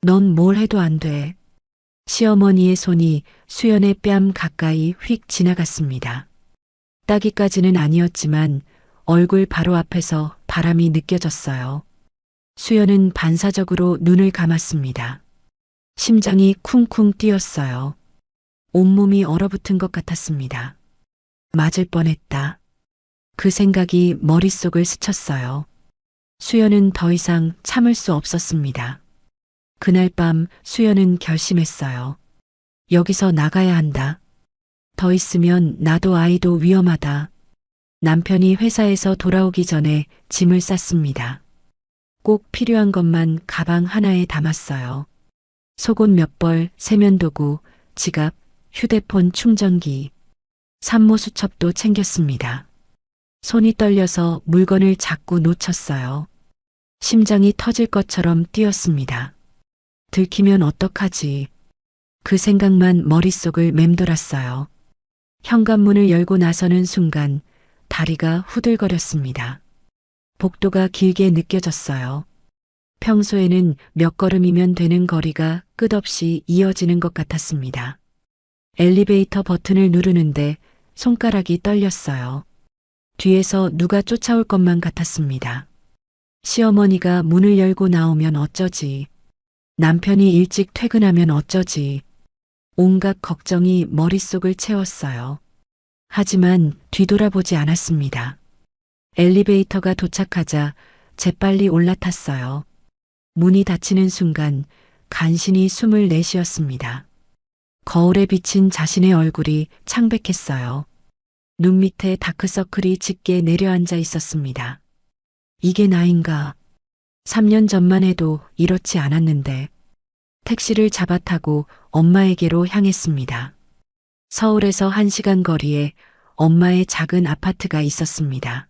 넌 뭘 해도 안 돼. 시어머니의 손이 수연의 뺨 가까이 휙 지나갔습니다. 따기까지는 아니었지만 얼굴 바로 앞에서 바람이 느껴졌어요. 수연은 반사적으로 눈을 감았습니다. 심장이 쿵쿵 뛰었어요. 온몸이 얼어붙은 것 같았습니다. 맞을 뻔했다. 그 생각이 머릿속을 스쳤어요. 수연은 더 이상 참을 수 없었습니다. 그날 밤 수연은 결심했어요. 여기서 나가야 한다. 더 있으면 나도 아이도 위험하다. 남편이 회사에서 돌아오기 전에 짐을 쌌습니다. 꼭 필요한 것만 가방 하나에 담았어요. 속옷 몇 벌, 세면도구, 지갑, 휴대폰 충전기, 산모 수첩도 챙겼습니다. 손이 떨려서 물건을 자꾸 놓쳤어요. 심장이 터질 것처럼 뛰었습니다. 들키면 어떡하지? 그 생각만 머릿속을 맴돌았어요. 현관문을 열고 나서는 순간 다리가 후들거렸습니다. 복도가 길게 느껴졌어요. 평소에는 몇 걸음이면 되는 거리가 끝없이 이어지는 것 같았습니다. 엘리베이터 버튼을 누르는데 손가락이 떨렸어요. 뒤에서 누가 쫓아올 것만 같았습니다. 시어머니가 문을 열고 나오면 어쩌지? 남편이 일찍 퇴근하면 어쩌지? 온갖 걱정이 머릿속을 채웠어요. 하지만 뒤돌아보지 않았습니다. 엘리베이터가 도착하자 재빨리 올라탔어요. 문이 닫히는 순간 간신히 숨을 내쉬었습니다. 거울에 비친 자신의 얼굴이 창백했어요. 눈 밑에 다크서클이 짙게 내려앉아 있었습니다. 이게 나인가? 3년 전만 해도 이렇지 않았는데 택시를 잡아타고 엄마에게로 향했습니다. 서울에서 1시간 거리에 엄마의 작은 아파트가 있었습니다.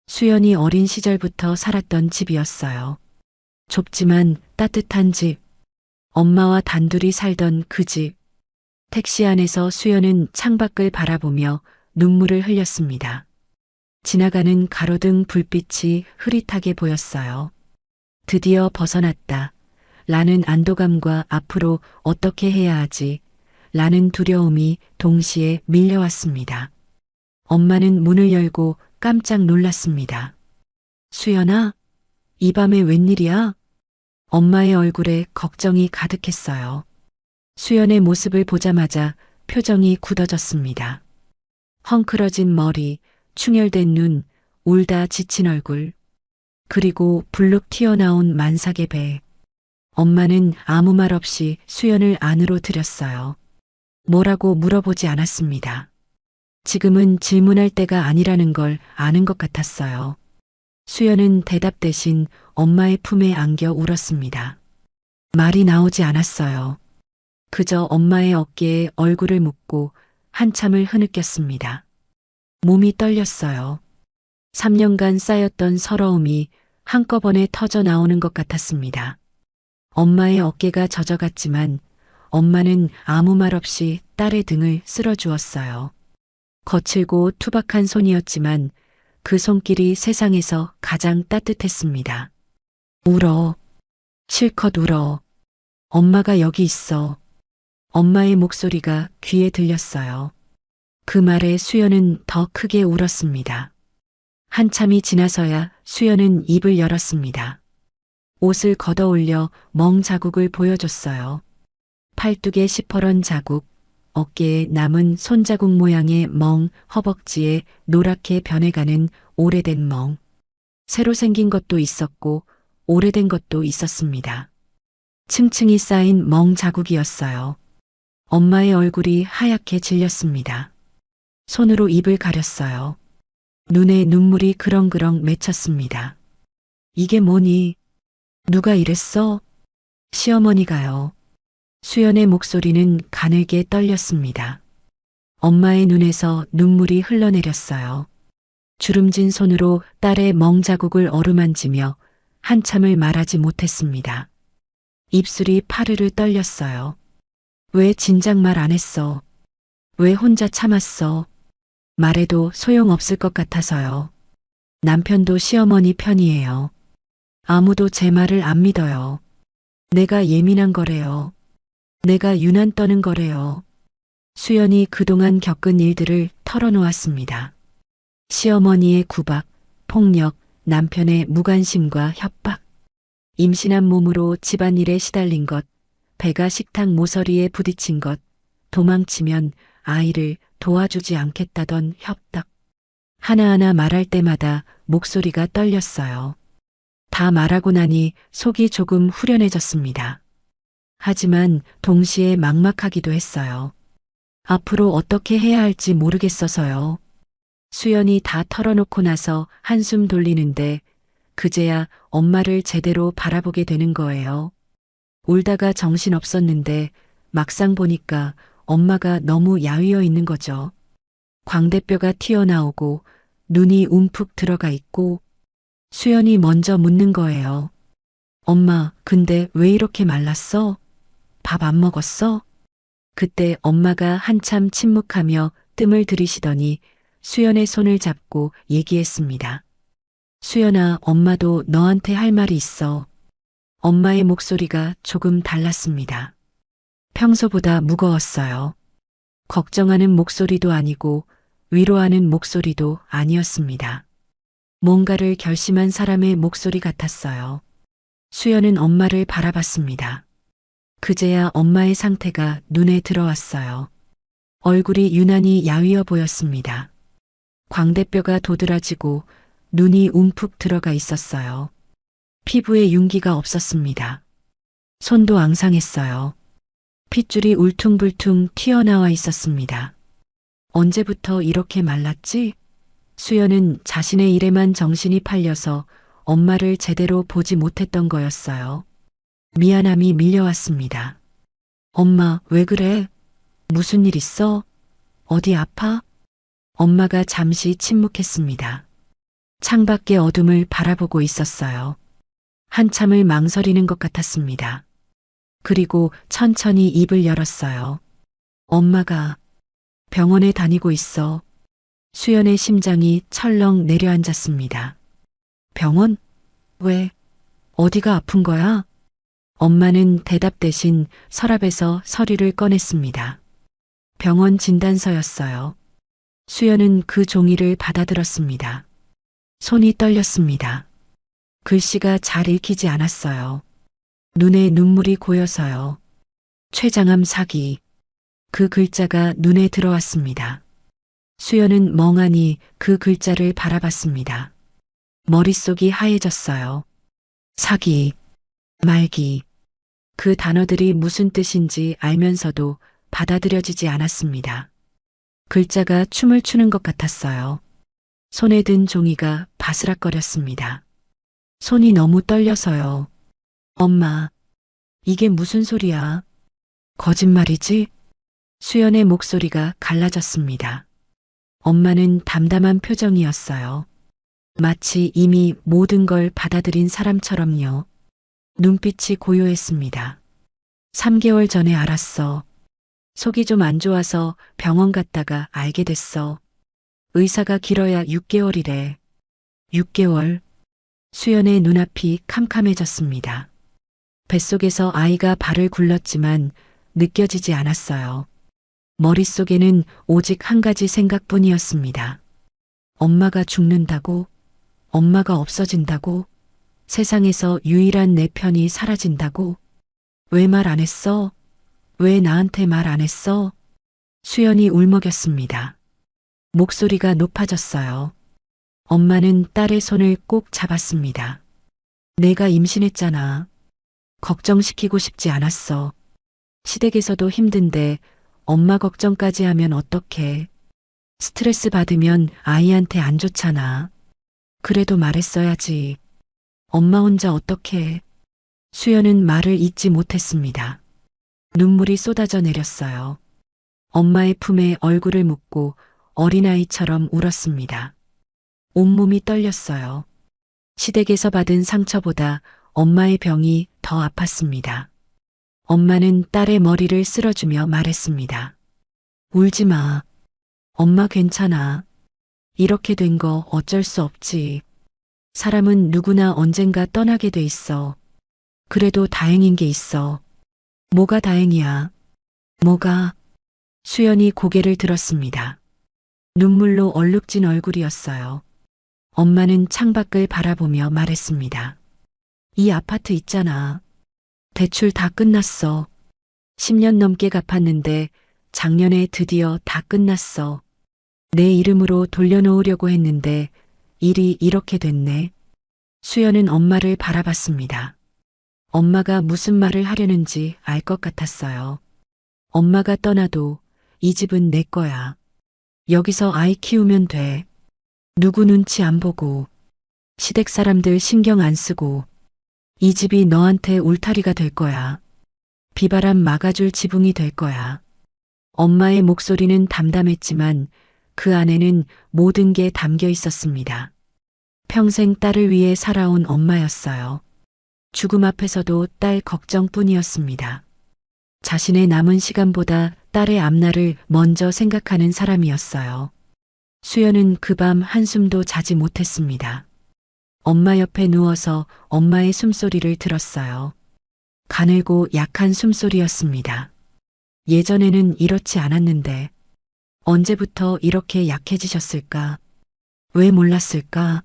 수연이 어린 시절부터 살았던 집이었어요. 좁지만 따뜻한 집, 엄마와 단둘이 살던 그 집. 택시 안에서 수연은 창밖을 바라보며 눈물을 흘렸습니다. 지나가는 가로등 불빛이 흐릿하게 보였어요. 드디어 벗어났다. 라는 안도감과 앞으로 어떻게 해야 하지? 라는 두려움이 동시에 밀려왔습니다. 엄마는 문을 열고 깜짝 놀랐습니다. 수연아, 이 밤에 웬일이야? 엄마의 얼굴에 걱정이 가득했어요. 수연의 모습을 보자마자 표정이 굳어졌습니다. 헝클어진 머리, 충혈된 눈, 울다 지친 얼굴, 그리고 불룩 튀어나온 만삭의 배. 엄마는 아무 말 없이 수연을 안으로 들였어요. 뭐라고 물어보지 않았습니다. 지금은 질문할 때가 아니라는 걸 아는 것 같았어요. 수연은 대답 대신 엄마의 품에 안겨 울었습니다. 말이 나오지 않았어요. 그저 엄마의 어깨에 얼굴을 묻고 한참을 흐느꼈습니다. 몸이 떨렸어요. 3년간 쌓였던 서러움이 한꺼번에 터져 나오는 것 같았습니다. 엄마의 어깨가 젖어갔지만 엄마는 아무 말 없이 딸의 등을 쓸어주었어요. 거칠고 투박한 손이었지만 그 손길이 세상에서 가장 따뜻했습니다. 울어. 실컷 울어. 엄마가 여기 있어. 엄마의 목소리가 귀에 들렸어요. 그 말에 수연은 더 크게 울었습니다. 한참이 지나서야 수연은 입을 열었습니다. 옷을 걷어올려 멍 자국을 보여줬어요. 팔뚝에 시퍼런 자국, 어깨에 남은 손자국 모양의 멍, 허벅지에 노랗게 변해가는 오래된 멍. 새로 생긴 것도 있었고 오래된 것도 있었습니다. 층층이 쌓인 멍 자국이었어요. 엄마의 얼굴이 하얗게 질렸습니다. 손으로 입을 가렸어요. 눈에 눈물이 그렁그렁 맺혔습니다. 이게 뭐니? 누가 이랬어? 시어머니가요. 수연의 목소리는 가늘게 떨렸습니다. 엄마의 눈에서 눈물이 흘러내렸어요. 주름진 손으로 딸의 멍자국을 어루만지며 한참을 말하지 못했습니다. 입술이 파르르 떨렸어요. 왜 진작 말 안 했어? 왜 혼자 참았어? 말해도 소용없을 것 같아서요. 남편도 시어머니 편이에요. 아무도 제 말을 안 믿어요. 내가 예민한 거래요. 내가 유난 떠는 거래요. 수연이 그동안 겪은 일들을 털어놓았습니다. 시어머니의 구박, 폭력, 남편의 무관심과 협박. 임신한 몸으로 집안일에 시달린 것, 배가 식탁 모서리에 부딪힌 것, 도망치면 아이를 도와주지 않겠다던 협박. 하나하나 말할 때마다 목소리가 떨렸어요. 다 말하고 나니 속이 조금 후련해졌습니다. 하지만 동시에 막막하기도 했어요. 앞으로 어떻게 해야 할지 모르겠어서요. 수연이 다 털어놓고 나서 한숨 돌리는데 그제야 엄마를 제대로 바라보게 되는 거예요. 울다가 정신없었는데 막상 보니까 엄마가 너무 야위어 있는 거죠. 광대뼈가 튀어나오고 눈이 움푹 들어가 있고 수연이 먼저 묻는 거예요. 엄마, 근데 왜 이렇게 말랐어? 밥 안 먹었어? 그때 엄마가 한참 침묵하며 뜸을 들이시더니 수연의 손을 잡고 얘기했습니다. 수연아, 엄마도 너한테 할 말이 있어. 엄마의 목소리가 조금 달랐습니다. 평소보다 무거웠어요. 걱정하는 목소리도 아니고 위로하는 목소리도 아니었습니다. 뭔가를 결심한 사람의 목소리 같았어요. 수연은 엄마를 바라봤습니다. 그제야 엄마의 상태가 눈에 들어왔어요. 얼굴이 유난히 야위어 보였습니다. 광대뼈가 도드라지고 눈이 움푹 들어가 있었어요. 피부에 윤기가 없었습니다. 손도 앙상했어요. 핏줄이 울퉁불퉁 튀어나와 있었습니다. 언제부터 이렇게 말랐지? 수연은 자신의 일에만 정신이 팔려서 엄마를 제대로 보지 못했던 거였어요. 미안함이 밀려왔습니다. 엄마, 왜 그래? 무슨 일 있어? 어디 아파? 엄마가 잠시 침묵했습니다. 창밖의 어둠을 바라보고 있었어요. 한참을 망설이는 것 같았습니다. 그리고 천천히 입을 열었어요. 엄마가 병원에 다니고 있어. 수연의 심장이 철렁 내려앉았습니다. 병원? 왜? 어디가 아픈 거야? 엄마는 대답 대신 서랍에서 서류를 꺼냈습니다. 병원 진단서였어요. 수연은 그 종이를 받아들었습니다. 손이 떨렸습니다. 글씨가 잘 읽히지 않았어요. 눈에 눈물이 고여서요. 최장암 사기. 그 글자가 눈에 들어왔습니다. 수연은 멍하니 그 글자를 바라봤습니다. 머릿속이 하얘졌어요. 사기, 말기. 그 단어들이 무슨 뜻인지 알면서도 받아들여지지 않았습니다. 글자가 춤을 추는 것 같았어요. 손에 든 종이가 바스락거렸습니다. 손이 너무 떨려서요. 엄마, 이게 무슨 소리야? 거짓말이지? 수연의 목소리가 갈라졌습니다. 엄마는 담담한 표정이었어요. 마치 이미 모든 걸 받아들인 사람처럼요. 눈빛이 고요했습니다. 3개월 전에 알았어. 속이 좀 안 좋아서 병원 갔다가 알게 됐어. 의사가 길어야 6개월이래. 6개월. 수연의 눈앞이 캄캄해졌습니다. 뱃속에서 아이가 발을 굴렀지만 느껴지지 않았어요. 머릿속에는 오직 한 가지 생각뿐이었습니다. 엄마가 죽는다고? 엄마가 없어진다고? 세상에서 유일한 내 편이 사라진다고? 왜 말 안 했어? 왜 나한테 말 안 했어? 수연이 울먹였습니다. 목소리가 높아졌어요. 엄마는 딸의 손을 꼭 잡았습니다. 내가 임신했잖아. 걱정시키고 싶지 않았어. 시댁에서도 힘든데 엄마 걱정까지 하면 어떡해. 스트레스 받으면 아이한테 안 좋잖아. 그래도 말했어야지. 엄마 혼자 어떡해. 수연은 말을 잇지 못했습니다. 눈물이 쏟아져 내렸어요. 엄마의 품에 얼굴을 묻고 어린아이처럼 울었습니다. 온몸이 떨렸어요. 시댁에서 받은 상처보다 엄마의 병이 더 아팠습니다. 엄마는 딸의 머리를 쓸어주며 말했습니다. 울지 마. 엄마 괜찮아. 이렇게 된 거 어쩔 수 없지. 사람은 누구나 언젠가 떠나게 돼 있어. 그래도 다행인 게 있어. 뭐가 다행이야? 뭐가? 수연이 고개를 들었습니다. 눈물로 얼룩진 얼굴이었어요. 엄마는 창밖을 바라보며 말했습니다. 이 아파트 있잖아. 대출 다 끝났어. 10년 넘게 갚았는데 작년에 드디어 다 끝났어. 내 이름으로 돌려놓으려고 했는데 일이 이렇게 됐네. 수연은 엄마를 바라봤습니다. 엄마가 무슨 말을 하려는지 알 것 같았어요. 엄마가 떠나도 이 집은 내 거야. 여기서 아이 키우면 돼. 누구 눈치 안 보고, 시댁 사람들 신경 안 쓰고, 이 집이 너한테 울타리가 될 거야. 비바람 막아줄 지붕이 될 거야. 엄마의 목소리는 담담했지만 그 안에는 모든 게 담겨 있었습니다. 평생 딸을 위해 살아온 엄마였어요. 죽음 앞에서도 딸 걱정뿐이었습니다. 자신의 남은 시간보다 딸의 앞날을 먼저 생각하는 사람이었어요. 수연은 그 밤 한숨도 자지 못했습니다. 엄마 옆에 누워서 엄마의 숨소리를 들었어요. 가늘고 약한 숨소리였습니다. 예전에는 이렇지 않았는데 언제부터 이렇게 약해지셨을까? 왜 몰랐을까?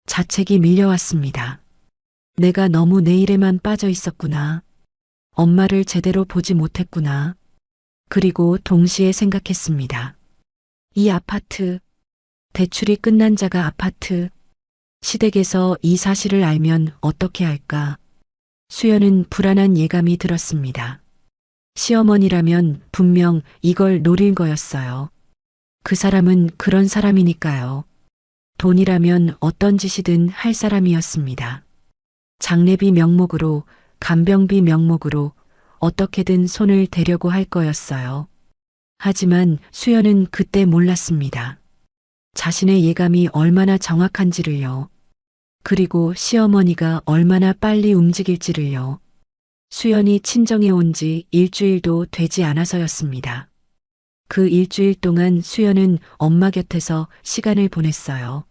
자책이 밀려왔습니다. 내가 너무 내 일에만 빠져 있었구나. 엄마를 제대로 보지 못했구나. 그리고 동시에 생각했습니다. 이 아파트, 대출이 끝난 자가 아파트, 시댁에서 이 사실을 알면 어떻게 할까? 수연은 불안한 예감이 들었습니다. 시어머니라면 분명 이걸 노릴 거였어요. 그 사람은 그런 사람이니까요. 돈이라면 어떤 짓이든 할 사람이었습니다. 장례비 명목으로, 간병비 명목으로 어떻게든 손을 대려고 할 거였어요. 하지만 수연은 그때 몰랐습니다. 자신의 예감이 얼마나 정확한지를요. 그리고 시어머니가 얼마나 빨리 움직일지를요. 수연이 친정에 온 지 일주일도 되지 않아서였습니다. 그 일주일 동안 수연은 엄마 곁에서 시간을 보냈어요.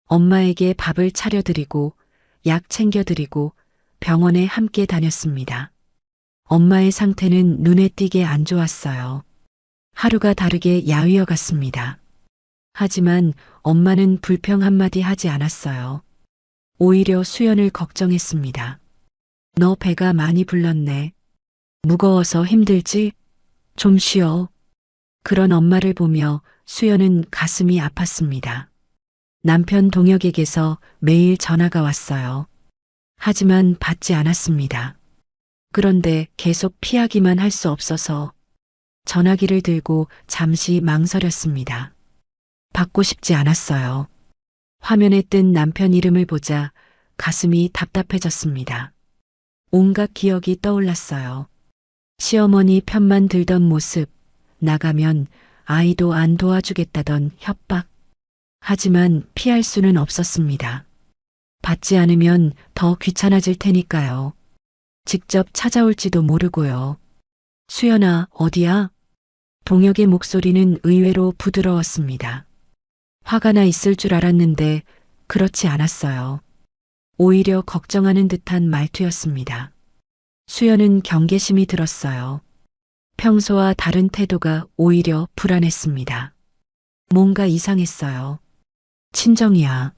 엄마에게 밥을 차려드리고 약 챙겨드리고 병원에 함께 다녔습니다. 엄마의 상태는 눈에 띄게 안 좋았어요. 하루가 다르게 야위어 갔습니다. 하지만 엄마는 불평 한마디 하지 않았어요. 오히려 수연을 걱정했습니다. 너 배가 많이 불렀네. 무거워서 힘들지? 좀 쉬어. 그런 엄마를 보며 수연은 가슴이 아팠습니다. 남편 동혁에게서 매일 전화가 왔어요. 하지만 받지 않았습니다. 그런데 계속 피하기만 할 수 없어서 전화기를 들고 잠시 망설였습니다. 받고 싶지 않았어요. 화면에 뜬 남편 이름을 보자 가슴이 답답해졌습니다. 온갖 기억이 떠올랐어요. 시어머니 편만 들던 모습, 나가면 아이도 안 도와주겠다던 협박. 하지만 피할 수는 없었습니다. 받지 않으면 더 귀찮아질 테니까요. 직접 찾아올지도 모르고요. 수연아, 어디야? 동혁의 목소리는 의외로 부드러웠습니다. 화가 나 있을 줄 알았는데 그렇지 않았어요. 오히려 걱정하는 듯한 말투였습니다. 수연은 경계심이 들었어요. 평소와 다른 태도가 오히려 불안했습니다. 뭔가 이상했어요. 친정이야.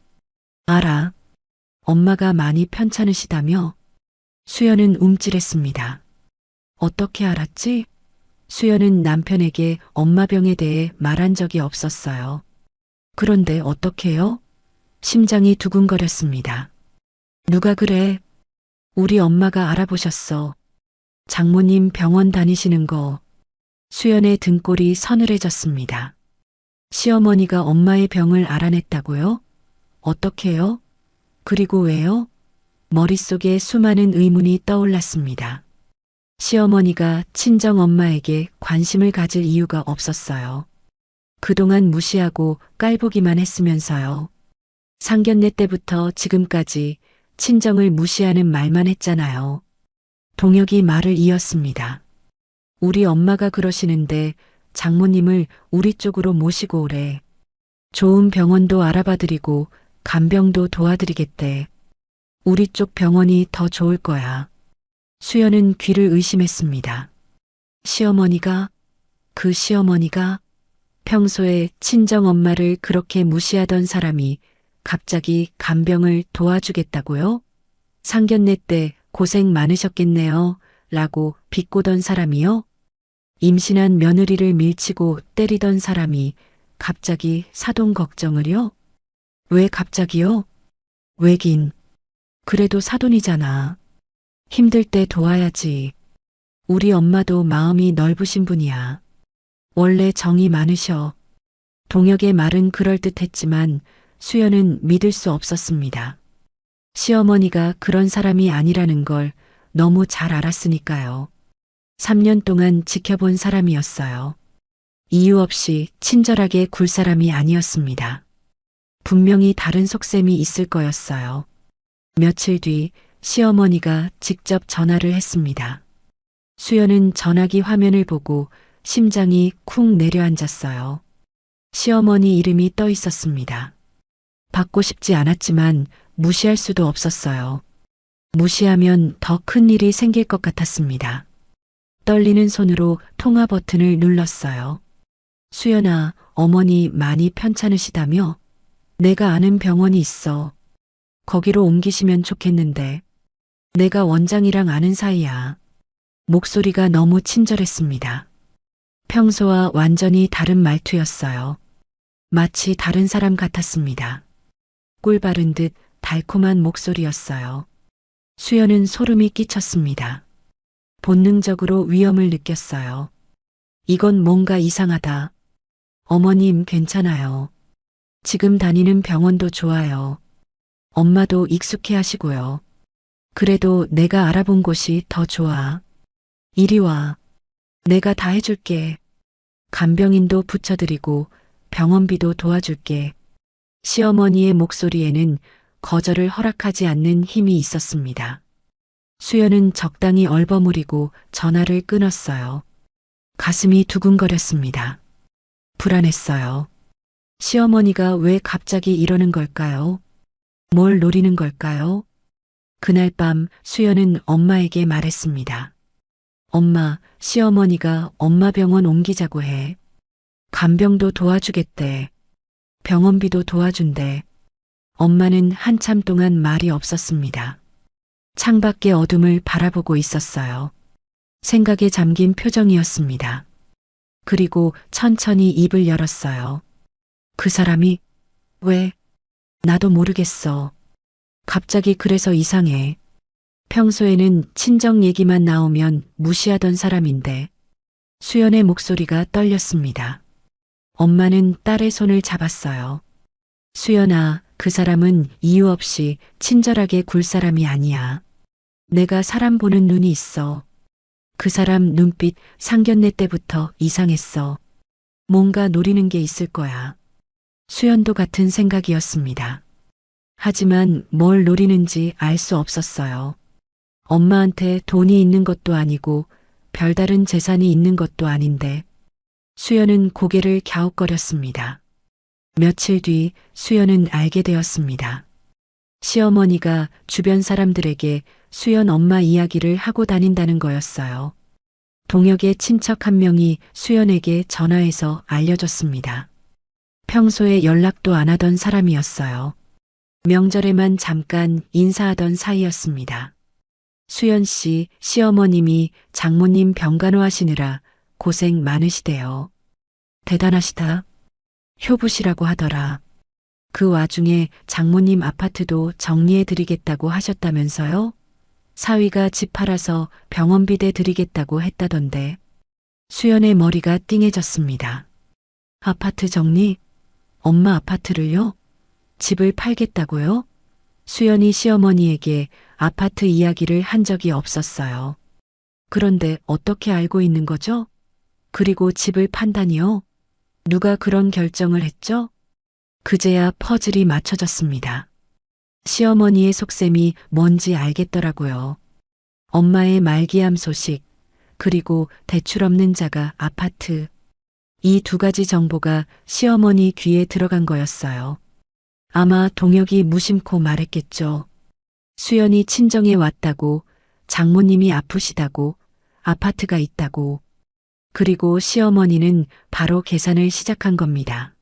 알아. 엄마가 많이 편찮으시다며? 수연은 움찔했습니다. 어떻게 알았지? 수연은 남편에게 엄마 병에 대해 말한 적이 없었어요. 그런데 어떻게요? 심장이 두근거렸습니다. 누가 그래? 우리 엄마가 알아보셨어. 장모님 병원 다니시는 거. 수연의 등골이 서늘해졌습니다. 시어머니가 엄마의 병을 알아냈다고요? 어떻게요? 그리고 왜요? 머릿속에 수많은 의문이 떠올랐습니다. 시어머니가 친정 엄마에게 관심을 가질 이유가 없었어요. 그동안 무시하고 깔보기만 했으면서요. 상견례 때부터 지금까지 친정을 무시하는 말만 했잖아요. 동혁이 말을 이었습니다. 우리 엄마가 그러시는데 장모님을 우리 쪽으로 모시고 오래. 좋은 병원도 알아봐드리고 간병도 도와드리겠대. 우리 쪽 병원이 더 좋을 거야. 수연은 귀를 의심했습니다. 시어머니가? 그 시어머니가? 평소에 친정엄마를 그렇게 무시하던 사람이 갑자기 간병을 도와주겠다고요? 상견례 때 고생 많으셨겠네요. 라고 비꼬던 사람이요? 임신한 며느리를 밀치고 때리던 사람이 갑자기 사돈 걱정을요? 왜 갑자기요? 왜긴. 그래도 사돈이잖아. 힘들 때 도와야지. 우리 엄마도 마음이 넓으신 분이야. 원래 정이 많으셔. 동혁의 말은 그럴듯했지만 수연은 믿을 수 없었습니다. 시어머니가 그런 사람이 아니라는 걸 너무 잘 알았으니까요. 3년 동안 지켜본 사람이었어요. 이유 없이 친절하게 굴 사람이 아니었습니다. 분명히 다른 속셈이 있을 거였어요. 며칠 뒤 시어머니가 직접 전화를 했습니다. 수연은 전화기 화면을 보고 심장이 쿵 내려앉았어요. 시어머니 이름이 떠 있었습니다. 받고 싶지 않았지만 무시할 수도 없었어요. 무시하면 더 큰 일이 생길 것 같았습니다. 떨리는 손으로 통화 버튼을 눌렀어요. 수연아, 어머니 많이 편찮으시다며? 내가 아는 병원이 있어. 거기로 옮기시면 좋겠는데. 내가 원장이랑 아는 사이야. 목소리가 너무 친절했습니다. 평소와 완전히 다른 말투였어요. 마치 다른 사람 같았습니다. 꿀 바른 듯 달콤한 목소리였어요. 수연은 소름이 끼쳤습니다. 본능적으로 위험을 느꼈어요. 이건 뭔가 이상하다. 어머님 괜찮아요. 지금 다니는 병원도 좋아요. 엄마도 익숙해 하시고요. 그래도 내가 알아본 곳이 더 좋아. 이리 와. 내가 다 해줄게. 간병인도 붙여드리고 병원비도 도와줄게. 시어머니의 목소리에는 거절을 허락하지 않는 힘이 있었습니다. 수연은 적당히 얼버무리고 전화를 끊었어요. 가슴이 두근거렸습니다. 불안했어요. 시어머니가 왜 갑자기 이러는 걸까요? 뭘 노리는 걸까요? 그날 밤 수연은 엄마에게 말했습니다. 엄마, 시어머니가 엄마 병원 옮기자고 해. 간병도 도와주겠대. 병원비도 도와준대. 엄마는 한참 동안 말이 없었습니다. 창밖의 어둠을 바라보고 있었어요. 생각에 잠긴 표정이었습니다. 그리고 천천히 입을 열었어요. 그 사람이 왜? 나도 모르겠어. 갑자기 그래서 이상해. 평소에는 친정 얘기만 나오면 무시하던 사람인데 수연의 목소리가 떨렸습니다. 엄마는 딸의 손을 잡았어요. 수연아, 그 사람은 이유 없이 친절하게 굴 사람이 아니야. 내가 사람 보는 눈이 있어. 그 사람 눈빛 상견례 때부터 이상했어. 뭔가 노리는 게 있을 거야. 수연도 같은 생각이었습니다. 하지만 뭘 노리는지 알 수 없었어요. 엄마한테 돈이 있는 것도 아니고 별다른 재산이 있는 것도 아닌데 수연은 고개를 갸웃거렸습니다. 며칠 뒤 수연은 알게 되었습니다. 시어머니가 주변 사람들에게 수연 엄마 이야기를 하고 다닌다는 거였어요. 동역의 친척 한 명이 수연에게 전화해서 알려줬습니다. 평소에 연락도 안 하던 사람이었어요. 명절에만 잠깐 인사하던 사이였습니다. 수연 씨, 시어머님이 장모님 병간호 하시느라 고생 많으시대요. 대단하시다. 효부시라고 하더라. 그 와중에 장모님 아파트도 정리해 드리겠다고 하셨다면서요? 사위가 집 팔아서 병원비 대 드리겠다고 했다던데. 수연의 머리가 띵해졌습니다. 아파트 정리? 엄마 아파트를요? 집을 팔겠다고요? 수연이 시어머니에게 아파트 이야기를 한 적이 없었어요. 그런데 어떻게 알고 있는 거죠? 그리고 집을 판다니요? 누가 그런 결정을 했죠? 그제야 퍼즐이 맞춰졌습니다. 시어머니의 속셈이 뭔지 알겠더라고요. 엄마의 말기암 소식, 그리고 대출 없는 자가 아파트. 이 두 가지 정보가 시어머니 귀에 들어간 거였어요. 아마 동혁이 무심코 말했겠죠. 수연이 친정에 왔다고, 장모님이 아프시다고, 아파트가 있다고. 그리고 시어머니는 바로 계산을 시작한 겁니다.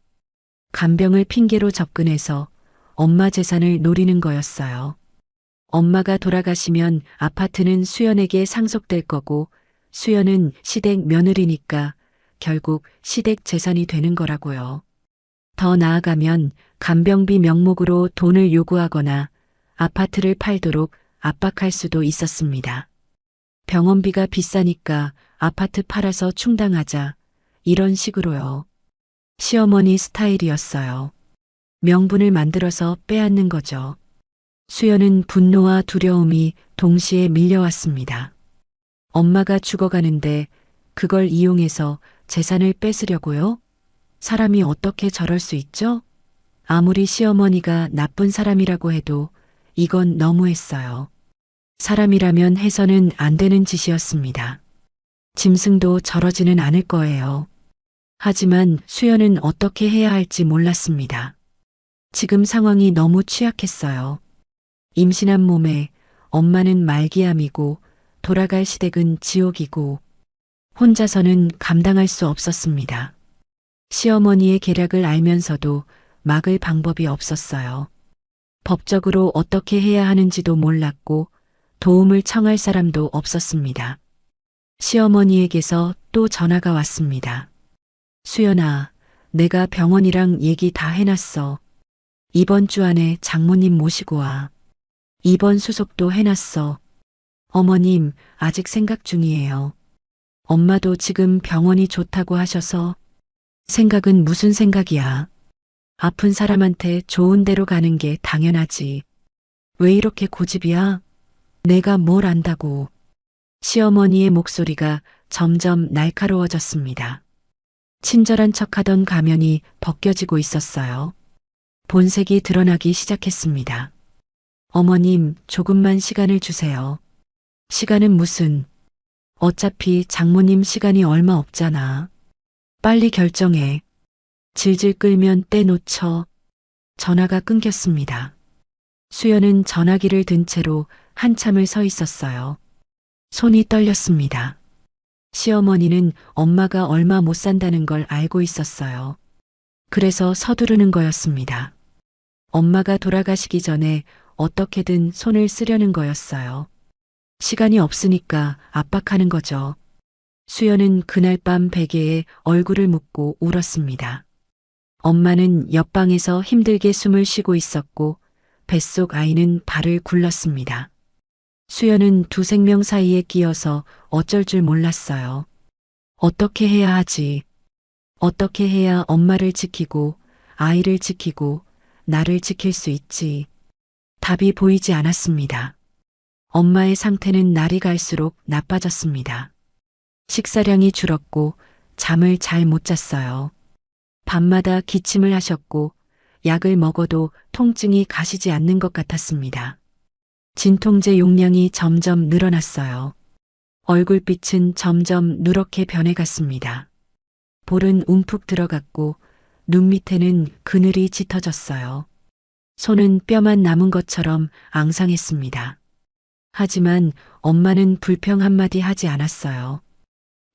간병을 핑계로 접근해서 엄마 재산을 노리는 거였어요. 엄마가 돌아가시면 아파트는 수연에게 상속될 거고 수연은 시댁 며느리니까 결국 시댁 재산이 되는 거라고요. 더 나아가면 간병비 명목으로 돈을 요구하거나 아파트를 팔도록 압박할 수도 있었습니다. 병원비가 비싸니까 아파트 팔아서 충당하자, 이런 식으로요. 시어머니 스타일이었어요. 명분을 만들어서 빼앗는 거죠. 수연은 분노와 두려움이 동시에 밀려왔습니다. 엄마가 죽어가는데 그걸 이용해서 재산을 뺏으려고요? 사람이 어떻게 저럴 수 있죠? 아무리 시어머니가 나쁜 사람이라고 해도 이건 너무했어요. 사람이라면 해서는 안 되는 짓이었습니다. 짐승도 저러지는 않을 거예요. 하지만 수연은 어떻게 해야 할지 몰랐습니다. 지금 상황이 너무 취약했어요. 임신한 몸에 엄마는 말기암이고 돌아갈 시댁은 지옥이고 혼자서는 감당할 수 없었습니다. 시어머니의 계략을 알면서도 막을 방법이 없었어요. 법적으로 어떻게 해야 하는지도 몰랐고 도움을 청할 사람도 없었습니다. 시어머니에게서 또 전화가 왔습니다. 수연아, 내가 병원이랑 얘기 다 해놨어. 이번 주 안에 장모님 모시고 와. 입원 수속도 해놨어. 어머님, 아직 생각 중이에요. 엄마도 지금 병원이 좋다고 하셔서. 생각은 무슨 생각이야? 아픈 사람한테 좋은 대로 가는 게 당연하지. 왜 이렇게 고집이야? 내가 뭘 안다고. 시어머니의 목소리가 점점 날카로워졌습니다. 친절한 척하던 가면이 벗겨지고 있었어요. 본색이 드러나기 시작했습니다. 어머님, 조금만 시간을 주세요. 시간은 무슨? 어차피 장모님 시간이 얼마 없잖아. 빨리 결정해. 질질 끌면 때 놓쳐. 전화가 끊겼습니다. 수연은 전화기를 든 채로 한참을 서 있었어요. 손이 떨렸습니다. 시어머니는 엄마가 얼마 못 산다는 걸 알고 있었어요. 그래서 서두르는 거였습니다. 엄마가 돌아가시기 전에 어떻게든 손을 쓰려는 거였어요. 시간이 없으니까 압박하는 거죠. 수연은 그날 밤 베개에 얼굴을 묻고 울었습니다. 엄마는 옆방에서 힘들게 숨을 쉬고 있었고 뱃속 아이는 발을 굴렀습니다. 수연은 두 생명 사이에 끼어서 어쩔 줄 몰랐어요. 어떻게 해야 하지? 어떻게 해야 엄마를 지키고 아이를 지키고 나를 지킬 수 있지? 답이 보이지 않았습니다. 엄마의 상태는 날이 갈수록 나빠졌습니다. 식사량이 줄었고 잠을 잘 못 잤어요. 밤마다 기침을 하셨고 약을 먹어도 통증이 가시지 않는 것 같았습니다. 진통제 용량이 점점 늘어났어요. 얼굴빛은 점점 누렇게 변해갔습니다. 볼은 움푹 들어갔고 눈 밑에는 그늘이 짙어졌어요. 손은 뼈만 남은 것처럼 앙상했습니다. 하지만 엄마는 불평 한마디 하지 않았어요.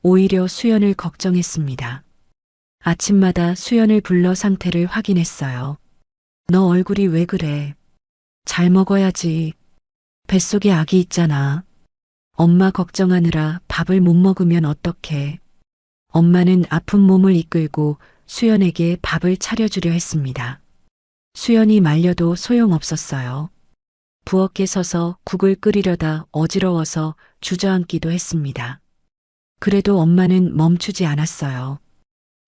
오히려 수연을 걱정했습니다. 아침마다 수연을 불러 상태를 확인했어요. 너 얼굴이 왜 그래? 잘 먹어야지. 뱃속에 아기 있잖아. 엄마 걱정하느라 밥을 못 먹으면 어떡해. 엄마는 아픈 몸을 이끌고 수연에게 밥을 차려주려 했습니다. 수연이 말려도 소용없었어요. 부엌에 서서 국을 끓이려다 어지러워서 주저앉기도 했습니다. 그래도 엄마는 멈추지 않았어요.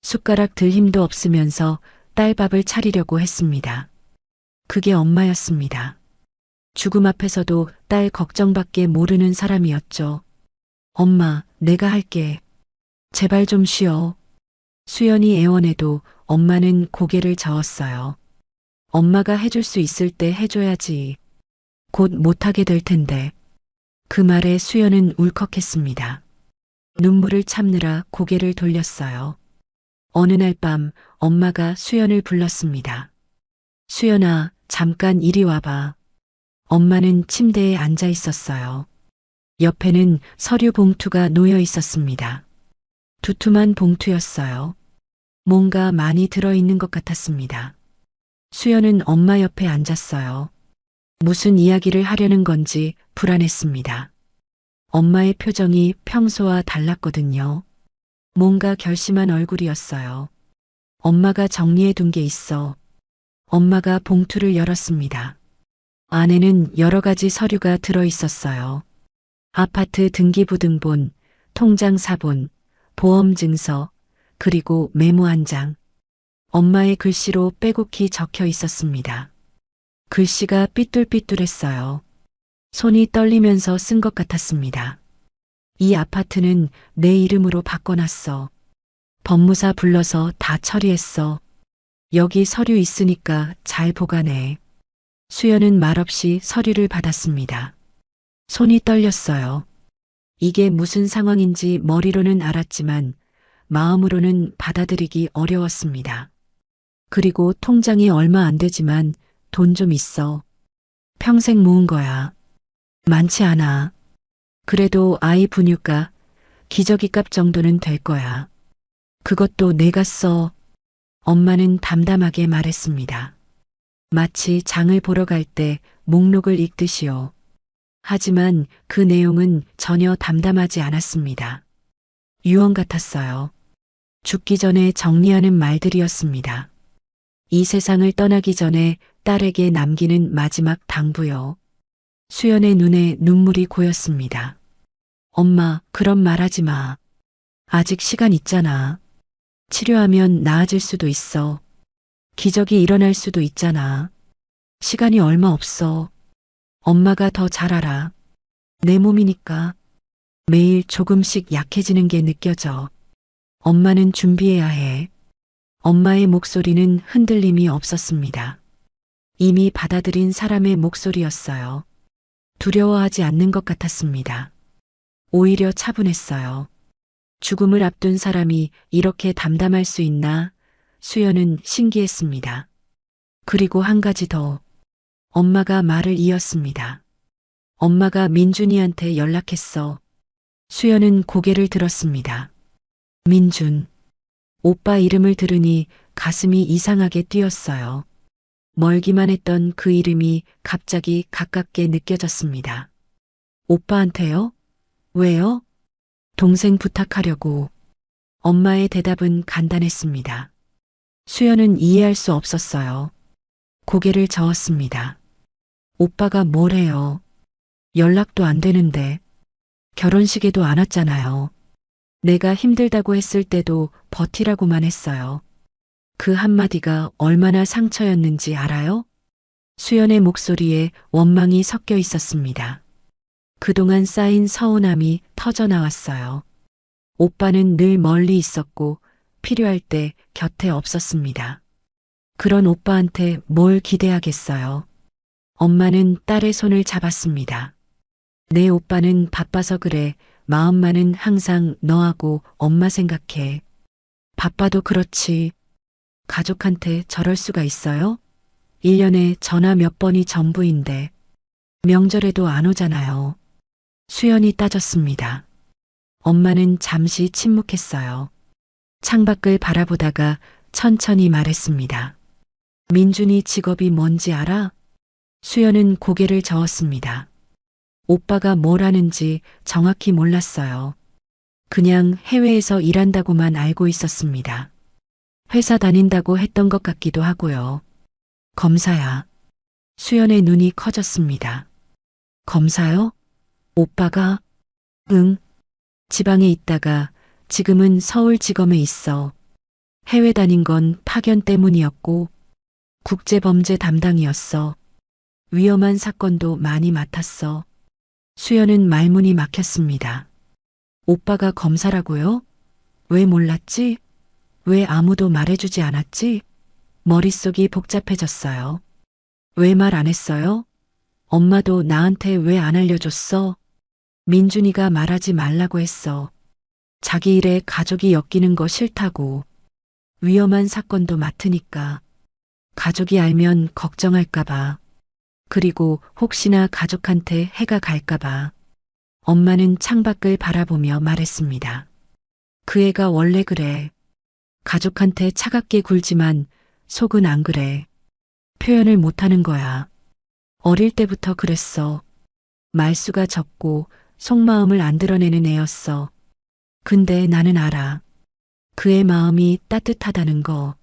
숟가락 들 힘도 없으면서 딸 밥을 차리려고 했습니다. 그게 엄마였습니다. 죽음 앞에서도 딸 걱정밖에 모르는 사람이었죠. 엄마, 내가 할게. 제발 좀 쉬어. 수연이 애원해도 엄마는 고개를 저었어요. 엄마가 해줄 수 있을 때 해줘야지. 곧 못하게 될 텐데. 그 말에 수연은 울컥했습니다. 눈물을 참느라 고개를 돌렸어요. 어느 날 밤 엄마가 수연을 불렀습니다. 수연아, 잠깐 이리 와봐. 엄마는 침대에 앉아 있었어요. 옆에는 서류 봉투가 놓여 있었습니다. 두툼한 봉투였어요. 뭔가 많이 들어있는 것 같았습니다. 수연은 엄마 옆에 앉았어요. 무슨 이야기를 하려는 건지 불안했습니다. 엄마의 표정이 평소와 달랐거든요. 뭔가 결심한 얼굴이었어요. 엄마가 정리해 둔 게 있어. 엄마가 봉투를 열었습니다. 안에는 여러 가지 서류가 들어 있었어요. 아파트 등기부등본, 통장 사본, 보험 증서, 그리고 메모 한 장. 엄마의 글씨로 빼곡히 적혀 있었습니다. 글씨가 삐뚤삐뚤했어요. 손이 떨리면서 쓴 것 같았습니다. 이 아파트는 내 이름으로 바꿔놨어. 법무사 불러서 다 처리했어. 여기 서류 있으니까 잘 보관해. 수연은 말없이 서류를 받았습니다. 손이 떨렸어요. 이게 무슨 상황인지 머리로는 알았지만 마음으로는 받아들이기 어려웠습니다. 그리고 통장이 얼마 안 되지만 돈 좀 있어. 평생 모은 거야. 많지 않아. 그래도 아이 분유가 기저귀 값 정도는 될 거야. 그것도 내가 써. 엄마는 담담하게 말했습니다. 마치 장을 보러 갈 때 목록을 읽듯이요. 하지만 그 내용은 전혀 담담하지 않았습니다. 유언 같았어요. 죽기 전에 정리하는 말들이었습니다. 이 세상을 떠나기 전에 딸에게 남기는 마지막 당부요. 수연의 눈에 눈물이 고였습니다. 엄마, 그런 말 하지 마. 아직 시간 있잖아. 치료하면 나아질 수도 있어. 기적이 일어날 수도 있잖아. 시간이 얼마 없어. 엄마가 더 잘 알아. 내 몸이니까. 매일 조금씩 약해지는 게 느껴져. 엄마는 준비해야 해. 엄마의 목소리는 흔들림이 없었습니다. 이미 받아들인 사람의 목소리였어요. 두려워하지 않는 것 같았습니다. 오히려 차분했어요. 죽음을 앞둔 사람이 이렇게 담담할 수 있나? 수연은 신기했습니다. 그리고 한 가지 더. 엄마가 말을 이었습니다. 엄마가 민준이한테 연락했어. 수연은 고개를 들었습니다. 민준. 오빠 이름을 들으니 가슴이 이상하게 뛰었어요. 멀기만 했던 그 이름이 갑자기 가깝게 느껴졌습니다. 오빠한테요? 왜요? 동생 부탁하려고. 엄마의 대답은 간단했습니다. 수연은 이해할 수 없었어요. 고개를 저었습니다. 오빠가 뭘 해요? 연락도 안 되는데. 결혼식에도 안 왔잖아요. 내가 힘들다고 했을 때도 버티라고만 했어요. 그 한마디가 얼마나 상처였는지 알아요? 수연의 목소리에 원망이 섞여 있었습니다. 그동안 쌓인 서운함이 터져 나왔어요. 오빠는 늘 멀리 있었고 필요할 때 곁에 없었습니다. 그런 오빠한테 뭘 기대하겠어요? 엄마는 딸의 손을 잡았습니다. 내 오빠는 바빠서 그래. 마음만은 항상 너하고 엄마 생각해. 바빠도 그렇지. 가족한테 저럴 수가 있어요? 1년에 전화 몇 번이 전부인데. 명절에도 안 오잖아요. 수연이 따졌습니다. 엄마는 잠시 침묵했어요. 창밖을 바라보다가 천천히 말했습니다. 민준이 직업이 뭔지 알아? 수연은 고개를 저었습니다. 오빠가 뭘 하는지 정확히 몰랐어요. 그냥 해외에서 일한다고만 알고 있었습니다. 회사 다닌다고 했던 것 같기도 하고요. 검사야. 수연의 눈이 커졌습니다. 검사요? 오빠가? 응. 지방에 있다가 지금은 서울지검에 있어. 해외 다닌 건 파견 때문이었고 국제범죄 담당이었어. 위험한 사건도 많이 맡았어. 수연은 말문이 막혔습니다. 오빠가 검사라고요? 왜 몰랐지? 왜 아무도 말해주지 않았지? 머릿속이 복잡해졌어요. 왜 말 안 했어요? 엄마도 나한테 왜 안 알려줬어? 민준이가 말하지 말라고 했어. 자기 일에 가족이 엮이는 거 싫다고. 위험한 사건도 맡으니까. 가족이 알면 걱정할까봐. 그리고 혹시나 가족한테 해가 갈까봐. 엄마는 창밖을 바라보며 말했습니다. 그 애가 원래 그래. 가족한테 차갑게 굴지만 속은 안 그래. 표현을 못하는 거야. 어릴 때부터 그랬어. 말수가 적고 속마음을 안 드러내는 애였어. 근데 나는 알아. 그의 마음이 따뜻하다는 거.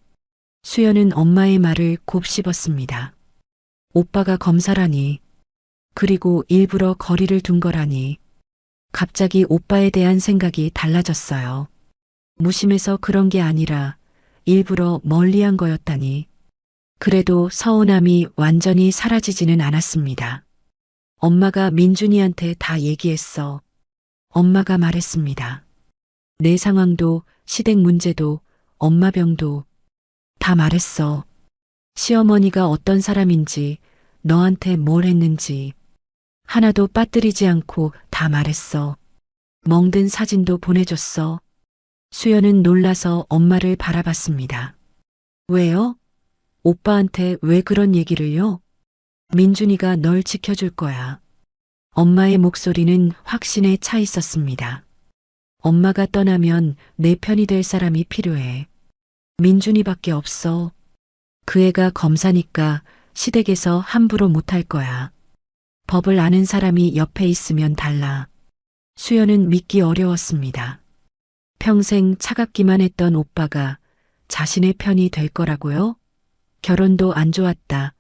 수연은 엄마의 말을 곱씹었습니다. 오빠가 검사라니. 그리고 일부러 거리를 둔 거라니. 갑자기 오빠에 대한 생각이 달라졌어요. 무심해서 그런 게 아니라 일부러 멀리한 거였다니. 그래도 서운함이 완전히 사라지지는 않았습니다. 엄마가 민준이한테 다 얘기했어. 엄마가 말했습니다. 내 상황도 시댁 문제도 엄마 병도 다 말했어. 시어머니가 어떤 사람인지 너한테 뭘 했는지 하나도 빠뜨리지 않고 다 말했어. 멍든 사진도 보내줬어. 수연은 놀라서 엄마를 바라봤습니다. 왜요? 오빠한테 왜 그런 얘기를요? 민준이가 널 지켜줄 거야. 엄마의 목소리는 확신에 차 있었습니다. 엄마가 떠나면 내 편이 될 사람이 필요해. 민준이밖에 없어. 그 애가 검사니까 시댁에서 함부로 못할 거야. 법을 아는 사람이 옆에 있으면 달라. 수연은 믿기 어려웠습니다. 평생 차갑기만 했던 오빠가 자신의 편이 될 거라고요? 결혼도 안 좋았다.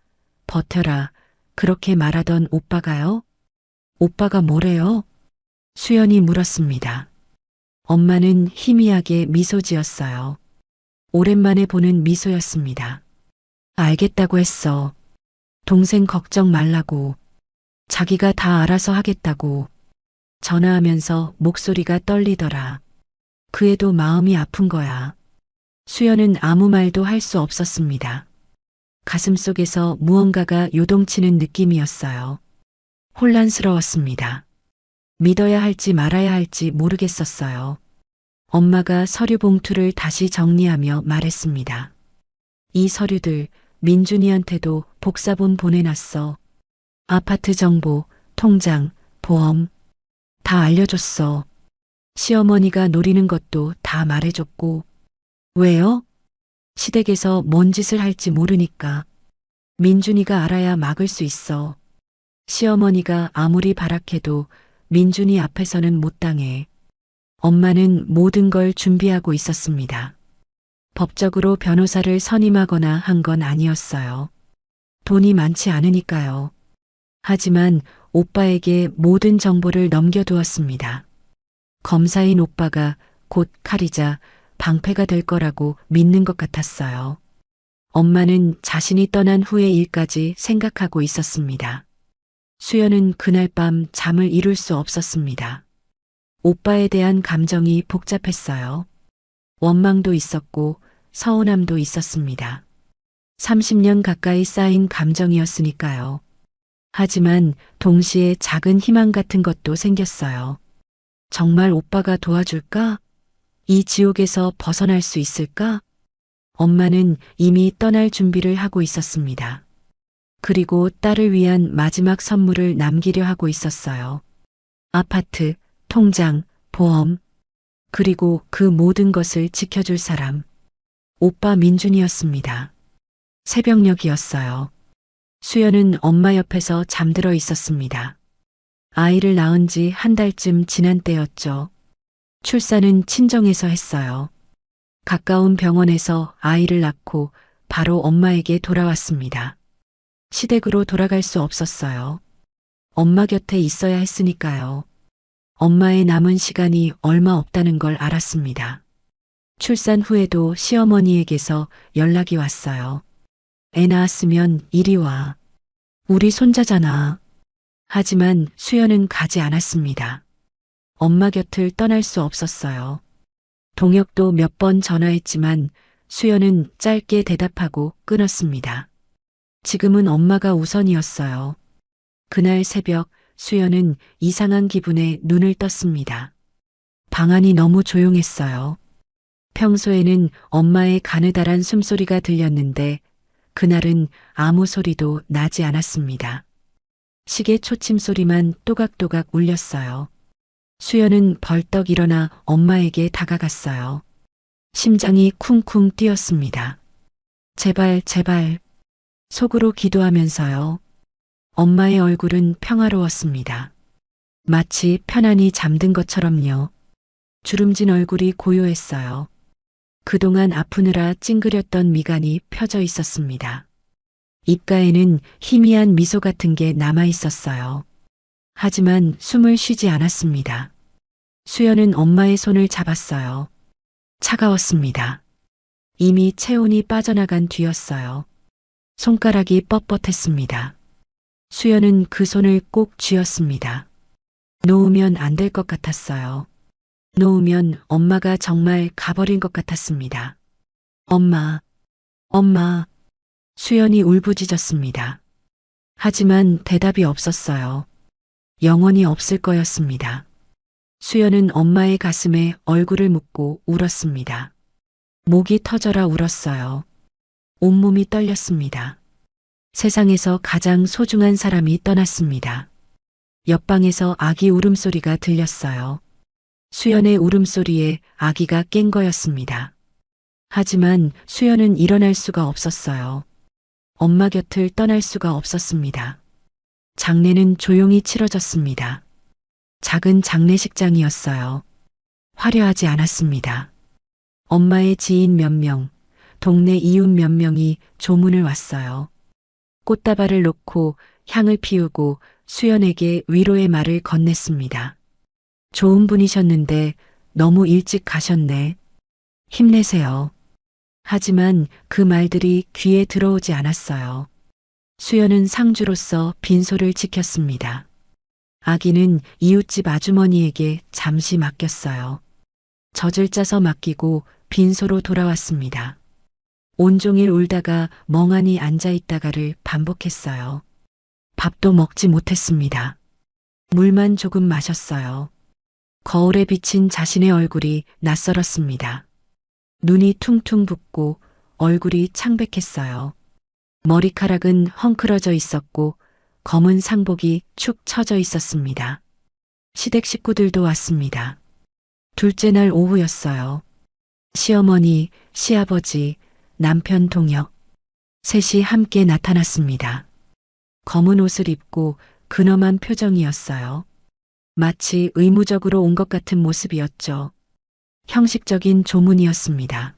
버텨라. 그렇게 말하던 오빠가요? 오빠가 뭐래요? 수연이 물었습니다. 엄마는 희미하게 미소 지었어요. 오랜만에 보는 미소였습니다. 알겠다고 했어. 동생 걱정 말라고. 자기가 다 알아서 하겠다고. 전화하면서 목소리가 떨리더라. 그 애도 마음이 아픈 거야. 수연은 아무 말도 할 수 없었습니다. 가슴속에서 무언가가 요동치는 느낌이었어요. 혼란스러웠습니다. 믿어야 할지 말아야 할지 모르겠었어요. 엄마가 서류 봉투를 다시 정리하며 말했습니다. 이 서류들 민준이한테도 복사본 보내놨어. 아파트 정보, 통장, 보험 다 알려줬어. 시어머니가 노리는 것도 다 말해줬고. 왜요? 시댁에서 뭔 짓을 할지 모르니까. 민준이가 알아야 막을 수 있어. 시어머니가 아무리 발악해도 민준이 앞에서는 못 당해. 엄마는 모든 걸 준비하고 있었습니다. 법적으로 변호사를 선임하거나 한 건 아니었어요. 돈이 많지 않으니까요. 하지만 오빠에게 모든 정보를 넘겨두었습니다. 검사인 오빠가 곧 칼이자 방패가 될 거라고 믿는 것 같았어요. 엄마는 자신이 떠난 후의 일까지 생각하고 있었습니다. 수연은 그날 밤 잠을 이룰 수 없었습니다. 오빠에 대한 감정이 복잡했어요. 원망도 있었고 서운함도 있었습니다. 30년 가까이 쌓인 감정이었으니까요. 하지만 동시에 작은 희망 같은 것도 생겼어요. 정말 오빠가 도와줄까? 이 지옥에서 벗어날 수 있을까? 엄마는 이미 떠날 준비를 하고 있었습니다. 그리고 딸을 위한 마지막 선물을 남기려 하고 있었어요. 아파트, 통장, 보험, 그리고 그 모든 것을 지켜줄 사람. 오빠 민준이었습니다. 새벽녘이었어요. 수연은 엄마 옆에서 잠들어 있었습니다. 아이를 낳은 지 한 달쯤 지난 때였죠. 출산은 친정에서 했어요. 가까운 병원에서 아이를 낳고 바로 엄마에게 돌아왔습니다. 시댁으로 돌아갈 수 없었어요. 엄마 곁에 있어야 했으니까요. 엄마의 남은 시간이 얼마 없다는 걸 알았습니다. 출산 후에도 시어머니에게서 연락이 왔어요. 애 낳았으면 이리 와. 우리 손자잖아. 하지만 수연은 가지 않았습니다. 엄마 곁을 떠날 수 없었어요. 동혁도 몇 번 전화했지만 수연은 짧게 대답하고 끊었습니다. 지금은 엄마가 우선이었어요. 그날 새벽 수연은 이상한 기분에 눈을 떴습니다. 방 안이 너무 조용했어요. 평소에는 엄마의 가느다란 숨소리가 들렸는데 그날은 아무 소리도 나지 않았습니다. 시계 초침 소리만 또각또각 울렸어요. 수연은 벌떡 일어나 엄마에게 다가갔어요. 심장이 쿵쿵 뛰었습니다. 제발, 제발. 속으로 기도하면서요. 엄마의 얼굴은 평화로웠습니다. 마치 편안히 잠든 것처럼요. 주름진 얼굴이 고요했어요. 그동안 아프느라 찡그렸던 미간이 펴져 있었습니다. 입가에는 희미한 미소 같은 게 남아 있었어요. 하지만 숨을 쉬지 않았습니다. 수연은 엄마의 손을 잡았어요. 차가웠습니다. 이미 체온이 빠져나간 뒤였어요. 손가락이 뻣뻣했습니다. 수연은 그 손을 꼭 쥐었습니다. 놓으면 안 될 것 같았어요. 놓으면 엄마가 정말 가버린 것 같았습니다. 엄마, 엄마. 수연이 울부짖었습니다. 하지만 대답이 없었어요. 영원히 없을 거였습니다. 수연은 엄마의 가슴에 얼굴을 묻고 울었습니다. 목이 터져라 울었어요. 온몸이 떨렸습니다. 세상에서 가장 소중한 사람이 떠났습니다. 옆방에서 아기 울음소리가 들렸어요. 수연의 울음소리에 아기가 깬 거였습니다. 하지만 수연은 일어날 수가 없었어요. 엄마 곁을 떠날 수가 없었습니다. 장례는 조용히 치러졌습니다. 작은 장례식장이었어요. 화려하지 않았습니다. 엄마의 지인 몇 명, 동네 이웃 몇 명이 조문을 왔어요. 꽃다발을 놓고 향을 피우고 수연에게 위로의 말을 건넸습니다. 좋은 분이셨는데 너무 일찍 가셨네. 힘내세요. 하지만 그 말들이 귀에 들어오지 않았어요. 수연은 상주로서 빈소를 지켰습니다. 아기는 이웃집 아주머니에게 잠시 맡겼어요. 젖을 짜서 맡기고 빈소로 돌아왔습니다. 온종일 울다가 멍하니 앉아 있다가를 반복했어요. 밥도 먹지 못했습니다. 물만 조금 마셨어요. 거울에 비친 자신의 얼굴이 낯설었습니다. 눈이 퉁퉁 붓고 얼굴이 창백했어요. 머리카락은 헝클어져 있었고 검은 상복이 축 처져 있었습니다. 시댁 식구들도 왔습니다. 둘째 날 오후였어요. 시어머니, 시아버지, 남편 동혁, 셋이 함께 나타났습니다. 검은 옷을 입고 근엄한 표정이었어요. 마치 의무적으로 온 것 같은 모습이었죠. 형식적인 조문이었습니다.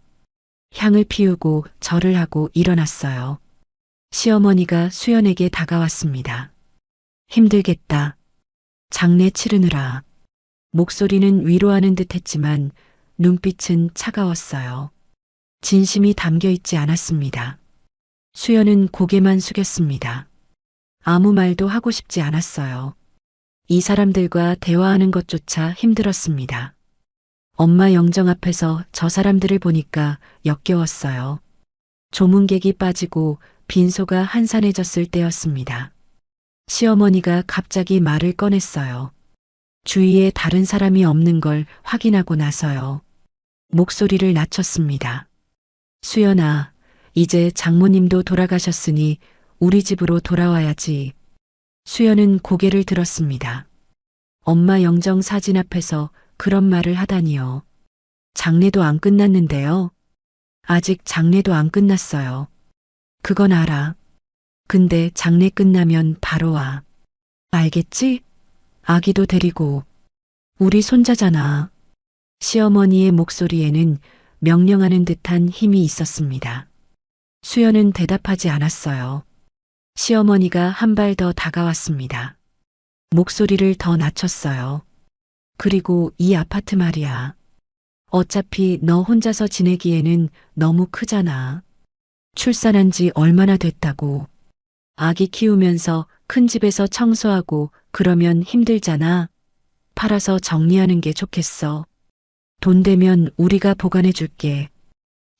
향을 피우고 절을 하고 일어났어요. 시어머니가 수연에게 다가왔습니다. 힘들겠다. 장례 치르느라. 목소리는 위로하는 듯 했지만 눈빛은 차가웠어요. 진심이 담겨 있지 않았습니다. 수연은 고개만 숙였습니다. 아무 말도 하고 싶지 않았어요. 이 사람들과 대화하는 것조차 힘들었습니다. 엄마 영정 앞에서 저 사람들을 보니까 역겨웠어요. 조문객이 빠지고 빈소가 한산해졌을 때였습니다. 시어머니가 갑자기 말을 꺼냈어요. 주위에 다른 사람이 없는 걸 확인하고 나서요. 목소리를 낮췄습니다. 수연아, 이제 장모님도 돌아가셨으니 우리 집으로 돌아와야지. 수연은 고개를 들었습니다. 엄마 영정 사진 앞에서 그런 말을 하다니요. 장례도 안 끝났는데요. 아직 장례도 안 끝났어요. 그건 알아. 근데 장례 끝나면 바로 와. 알겠지? 아기도 데리고. 우리 손자잖아. 시어머니의 목소리에는 명령하는 듯한 힘이 있었습니다. 수연은 대답하지 않았어요. 시어머니가 한 발 더 다가왔습니다. 목소리를 더 낮췄어요. 그리고 이 아파트 말이야. 어차피 너 혼자서 지내기에는 너무 크잖아. 출산한 지 얼마나 됐다고. 아기 키우면서 큰 집에서 청소하고 그러면 힘들잖아. 팔아서 정리하는 게 좋겠어. 돈 되면 우리가 보관해 줄게.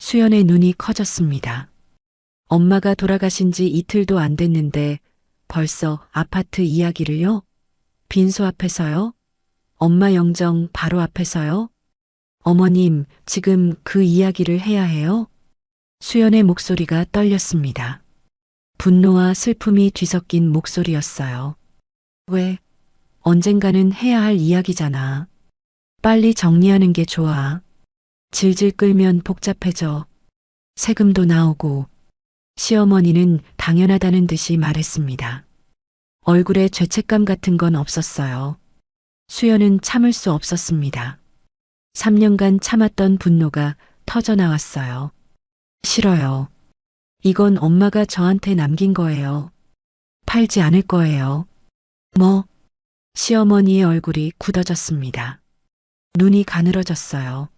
수연의 눈이 커졌습니다. 엄마가 돌아가신 지 이틀도 안 됐는데 벌써 아파트 이야기를요? 빈소 앞에서요? 엄마 영정 바로 앞에서요? 어머님, 지금 그 이야기를 해야 해요? 수연의 목소리가 떨렸습니다. 분노와 슬픔이 뒤섞인 목소리였어요. 왜? 언젠가는 해야 할 이야기잖아. 빨리 정리하는 게 좋아. 질질 끌면 복잡해져. 세금도 나오고. 시어머니는 당연하다는 듯이 말했습니다. 얼굴에 죄책감 같은 건 없었어요. 수연은 참을 수 없었습니다. 3년간 참았던 분노가 터져나왔어요. 싫어요. 이건 엄마가 저한테 남긴 거예요. 팔지 않을 거예요. 뭐? 시어머니의 얼굴이 굳어졌습니다. 눈이 가늘어졌어요.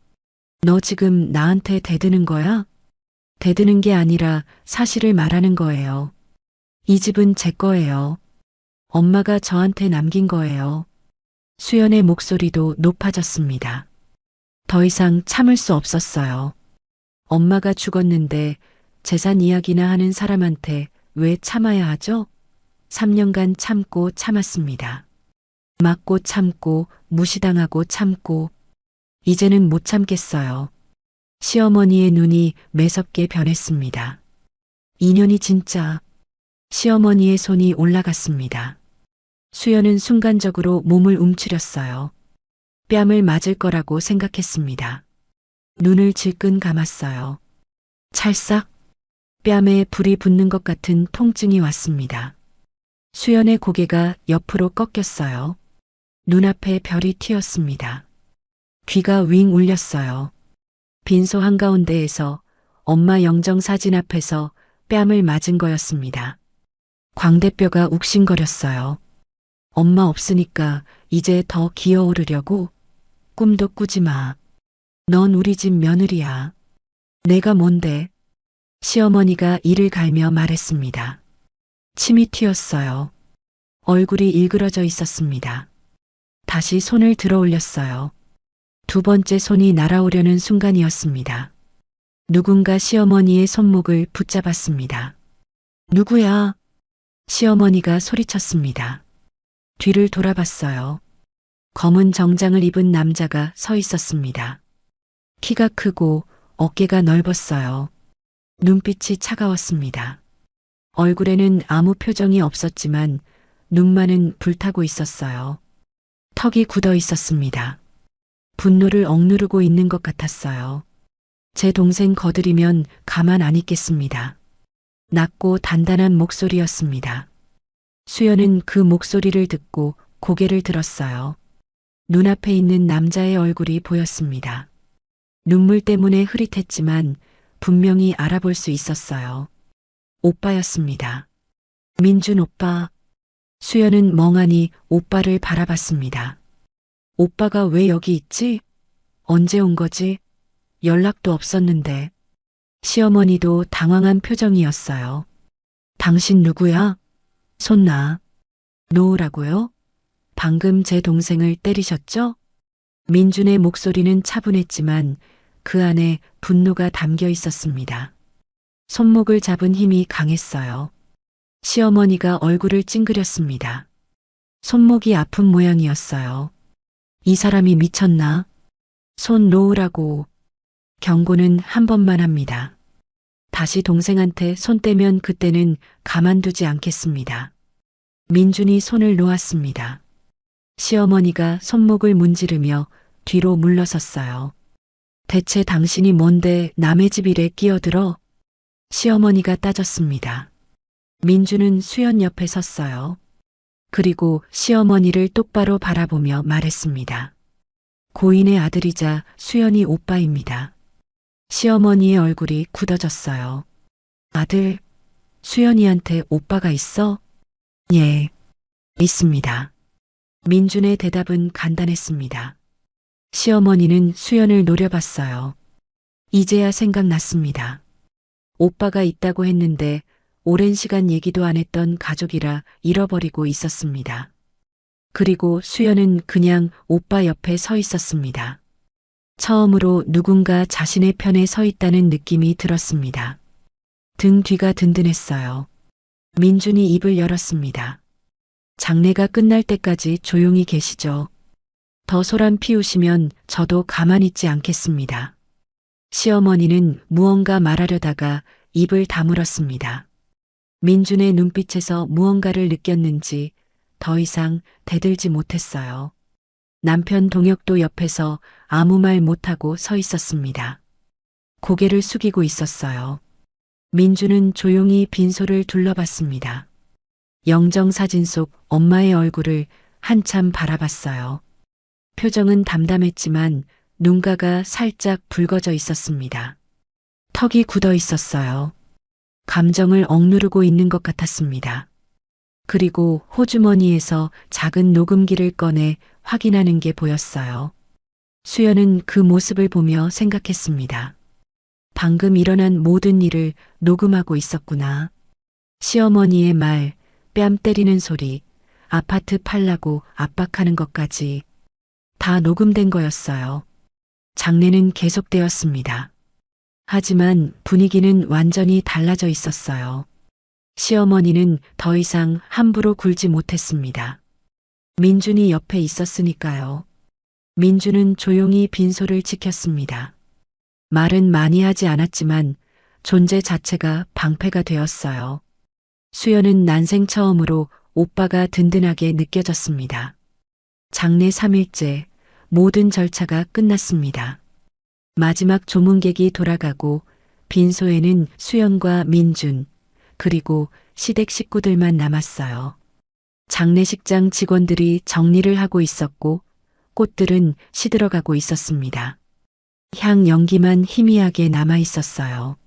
너 지금 나한테 대드는 거야? 대드는 게 아니라 사실을 말하는 거예요. 이 집은 제 거예요. 엄마가 저한테 남긴 거예요. 수연의 목소리도 높아졌습니다. 더 이상 참을 수 없었어요. 엄마가 죽었는데 재산 이야기나 하는 사람한테 왜 참아야 하죠? 3년간 참고 참았습니다. 맞고 참고 무시당하고 참고 이제는 못 참겠어요. 시어머니의 눈이 매섭게 변했습니다. 인연이 진짜. 시어머니의 손이 올라갔습니다. 수연은 순간적으로 몸을 움츠렸어요. 뺨을 맞을 거라고 생각했습니다. 눈을 질끈 감았어요. 찰싹 뺨에 불이 붙는 것 같은 통증이 왔습니다. 수연의 고개가 옆으로 꺾였어요. 눈앞에 별이 튀었습니다. 귀가 윙 울렸어요. 빈소 한가운데에서 엄마 영정 사진 앞에서 뺨을 맞은 거였습니다. 광대뼈가 욱신거렸어요. 엄마 없으니까 이제 더 기어오르려고? 꿈도 꾸지 마. 넌 우리 집 며느리야. 내가 뭔데? 시어머니가 이를 갈며 말했습니다. 침이 튀었어요. 얼굴이 일그러져 있었습니다. 다시 손을 들어 올렸어요. 두 번째 손이 날아오려는 순간이었습니다. 누군가 시어머니의 손목을 붙잡았습니다. 누구야? 시어머니가 소리쳤습니다. 뒤를 돌아봤어요. 검은 정장을 입은 남자가 서 있었습니다. 키가 크고 어깨가 넓었어요. 눈빛이 차가웠습니다. 얼굴에는 아무 표정이 없었지만 눈만은 불타고 있었어요. 턱이 굳어 있었습니다. 분노를 억누르고 있는 것 같았어요. 제 동생 거드리면 가만 안 있겠습니다. 낮고 단단한 목소리였습니다. 수연은 그 목소리를 듣고 고개를 들었어요. 눈앞에 있는 남자의 얼굴이 보였습니다. 눈물 때문에 흐릿했지만 분명히 알아볼 수 있었어요. 오빠였습니다. 민준 오빠. 수연은 멍하니 오빠를 바라봤습니다. 오빠가 왜 여기 있지? 언제 온 거지? 연락도 없었는데. 시어머니도 당황한 표정이었어요. 당신 누구야? 손 놔. 놓으라고요? 방금 제 동생을 때리셨죠? 민준의 목소리는 차분했지만 그 안에 분노가 담겨 있었습니다. 손목을 잡은 힘이 강했어요. 시어머니가 얼굴을 찡그렸습니다. 손목이 아픈 모양이었어요. 이 사람이 미쳤나? 손 놓으라고. 경고는 한 번만 합니다. 다시 동생한테 손 떼면 그때는 가만두지 않겠습니다. 민준이 손을 놓았습니다. 시어머니가 손목을 문지르며 뒤로 물러섰어요. 대체 당신이 뭔데 남의 집 일에 끼어들어? 시어머니가 따졌습니다. 민준은 수연 옆에 섰어요. 그리고 시어머니를 똑바로 바라보며 말했습니다. 고인의 아들이자 수연이 오빠입니다. 시어머니의 얼굴이 굳어졌어요. 아들, 수연이한테 오빠가 있어? 예, 있습니다. 민준의 대답은 간단했습니다. 시어머니는 수연을 노려봤어요. 이제야 생각났습니다. 오빠가 있다고 했는데 오랜 시간 얘기도 안 했던 가족이라 잃어버리고 있었습니다. 그리고 수연은 그냥 오빠 옆에 서 있었습니다. 처음으로 누군가 자신의 편에 서 있다는 느낌이 들었습니다. 등 뒤가 든든했어요. 민준이 입을 열었습니다. 장례가 끝날 때까지 조용히 계시죠. 더 소란 피우시면 저도 가만히 있지 않겠습니다. 시어머니는 무언가 말하려다가 입을 다물었습니다. 민준의 눈빛에서 무언가를 느꼈는지 더 이상 대들지 못했어요. 남편 동혁도 옆에서 아무 말 못하고 서 있었습니다. 고개를 숙이고 있었어요. 민준은 조용히 빈소를 둘러봤습니다. 영정사진 속 엄마의 얼굴을 한참 바라봤어요. 표정은 담담했지만 눈가가 살짝 붉어져 있었습니다. 턱이 굳어 있었어요. 감정을 억누르고 있는 것 같았습니다. 그리고 호주머니에서 작은 녹음기를 꺼내 확인하는 게 보였어요. 수연은 그 모습을 보며 생각했습니다. 방금 일어난 모든 일을 녹음하고 있었구나. 시어머니의 말, 뺨 때리는 소리, 아파트 팔라고 압박하는 것까지 다 녹음된 거였어요. 장례는 계속되었습니다. 하지만 분위기는 완전히 달라져 있었어요. 시어머니는 더 이상 함부로 굴지 못했습니다. 민준이 옆에 있었으니까요. 민준은 조용히 빈소를 지켰습니다. 말은 많이 하지 않았지만 존재 자체가 방패가 되었어요. 수연은 난생 처음으로 오빠가 든든하게 느껴졌습니다. 장례 3일째 모든 절차가 끝났습니다. 마지막 조문객이 돌아가고 빈소에는 수연과 민준 그리고 시댁 식구들만 남았어요. 장례식장 직원들이 정리를 하고 있었고 꽃들은 시들어가고 있었습니다. 향 연기만 희미하게 남아 있었어요.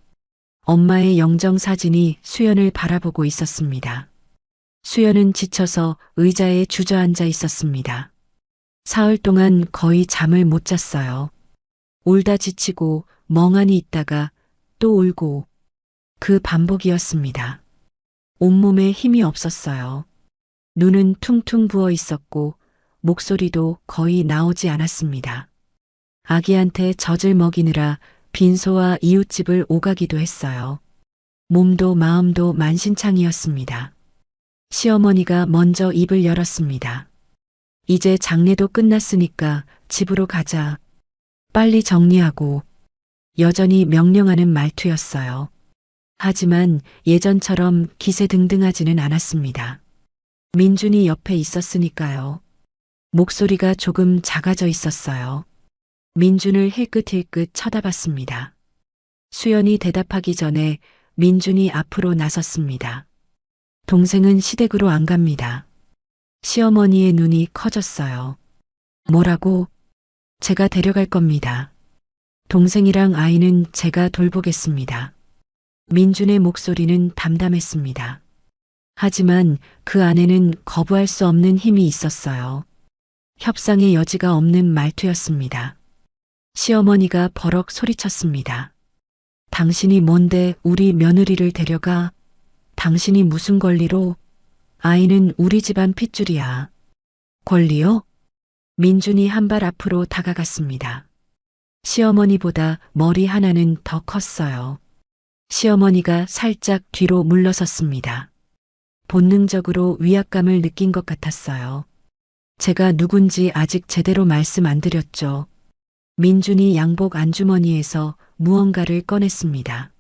엄마의 영정사진이 수연을 바라보고 있었습니다. 수연은 지쳐서 의자에 주저앉아 있었습니다. 사흘 동안 거의 잠을 못 잤어요. 울다 지치고 멍하니 있다가 또 울고 그 반복이었습니다. 온몸에 힘이 없었어요. 눈은 퉁퉁 부어 있었고 목소리도 거의 나오지 않았습니다. 아기한테 젖을 먹이느라 빈소와 이웃집을 오가기도 했어요. 몸도 마음도 만신창이었습니다. 시어머니가 먼저 입을 열었습니다. 이제 장례도 끝났으니까 집으로 가자. 빨리 정리하고. 여전히 명령하는 말투였어요. 하지만 예전처럼 기세등등하지는 않았습니다. 민준이 옆에 있었으니까요. 목소리가 조금 작아져 있었어요. 민준을 힐끗힐끗 쳐다봤습니다. 수연이 대답하기 전에 민준이 앞으로 나섰습니다. 동생은 시댁으로 안 갑니다. 시어머니의 눈이 커졌어요. 뭐라고? 제가 데려갈 겁니다. 동생이랑 아이는 제가 돌보겠습니다. 민준의 목소리는 담담했습니다. 하지만 그 안에는 거부할 수 없는 힘이 있었어요. 협상의 여지가 없는 말투였습니다. 시어머니가 버럭 소리쳤습니다. 당신이 뭔데 우리 며느리를 데려가? 당신이 무슨 권리로? 아이는 우리 집안 핏줄이야. 권리요? 민준이 한 발 앞으로 다가갔습니다. 시어머니보다 머리 하나는 더 컸어요. 시어머니가 살짝 뒤로 물러섰습니다. 본능적으로 위압감을 느낀 것 같았어요. 제가 누군지 아직 제대로 말씀 안 드렸죠. 민준이 양복 안주머니에서 무언가를 꺼냈습니다.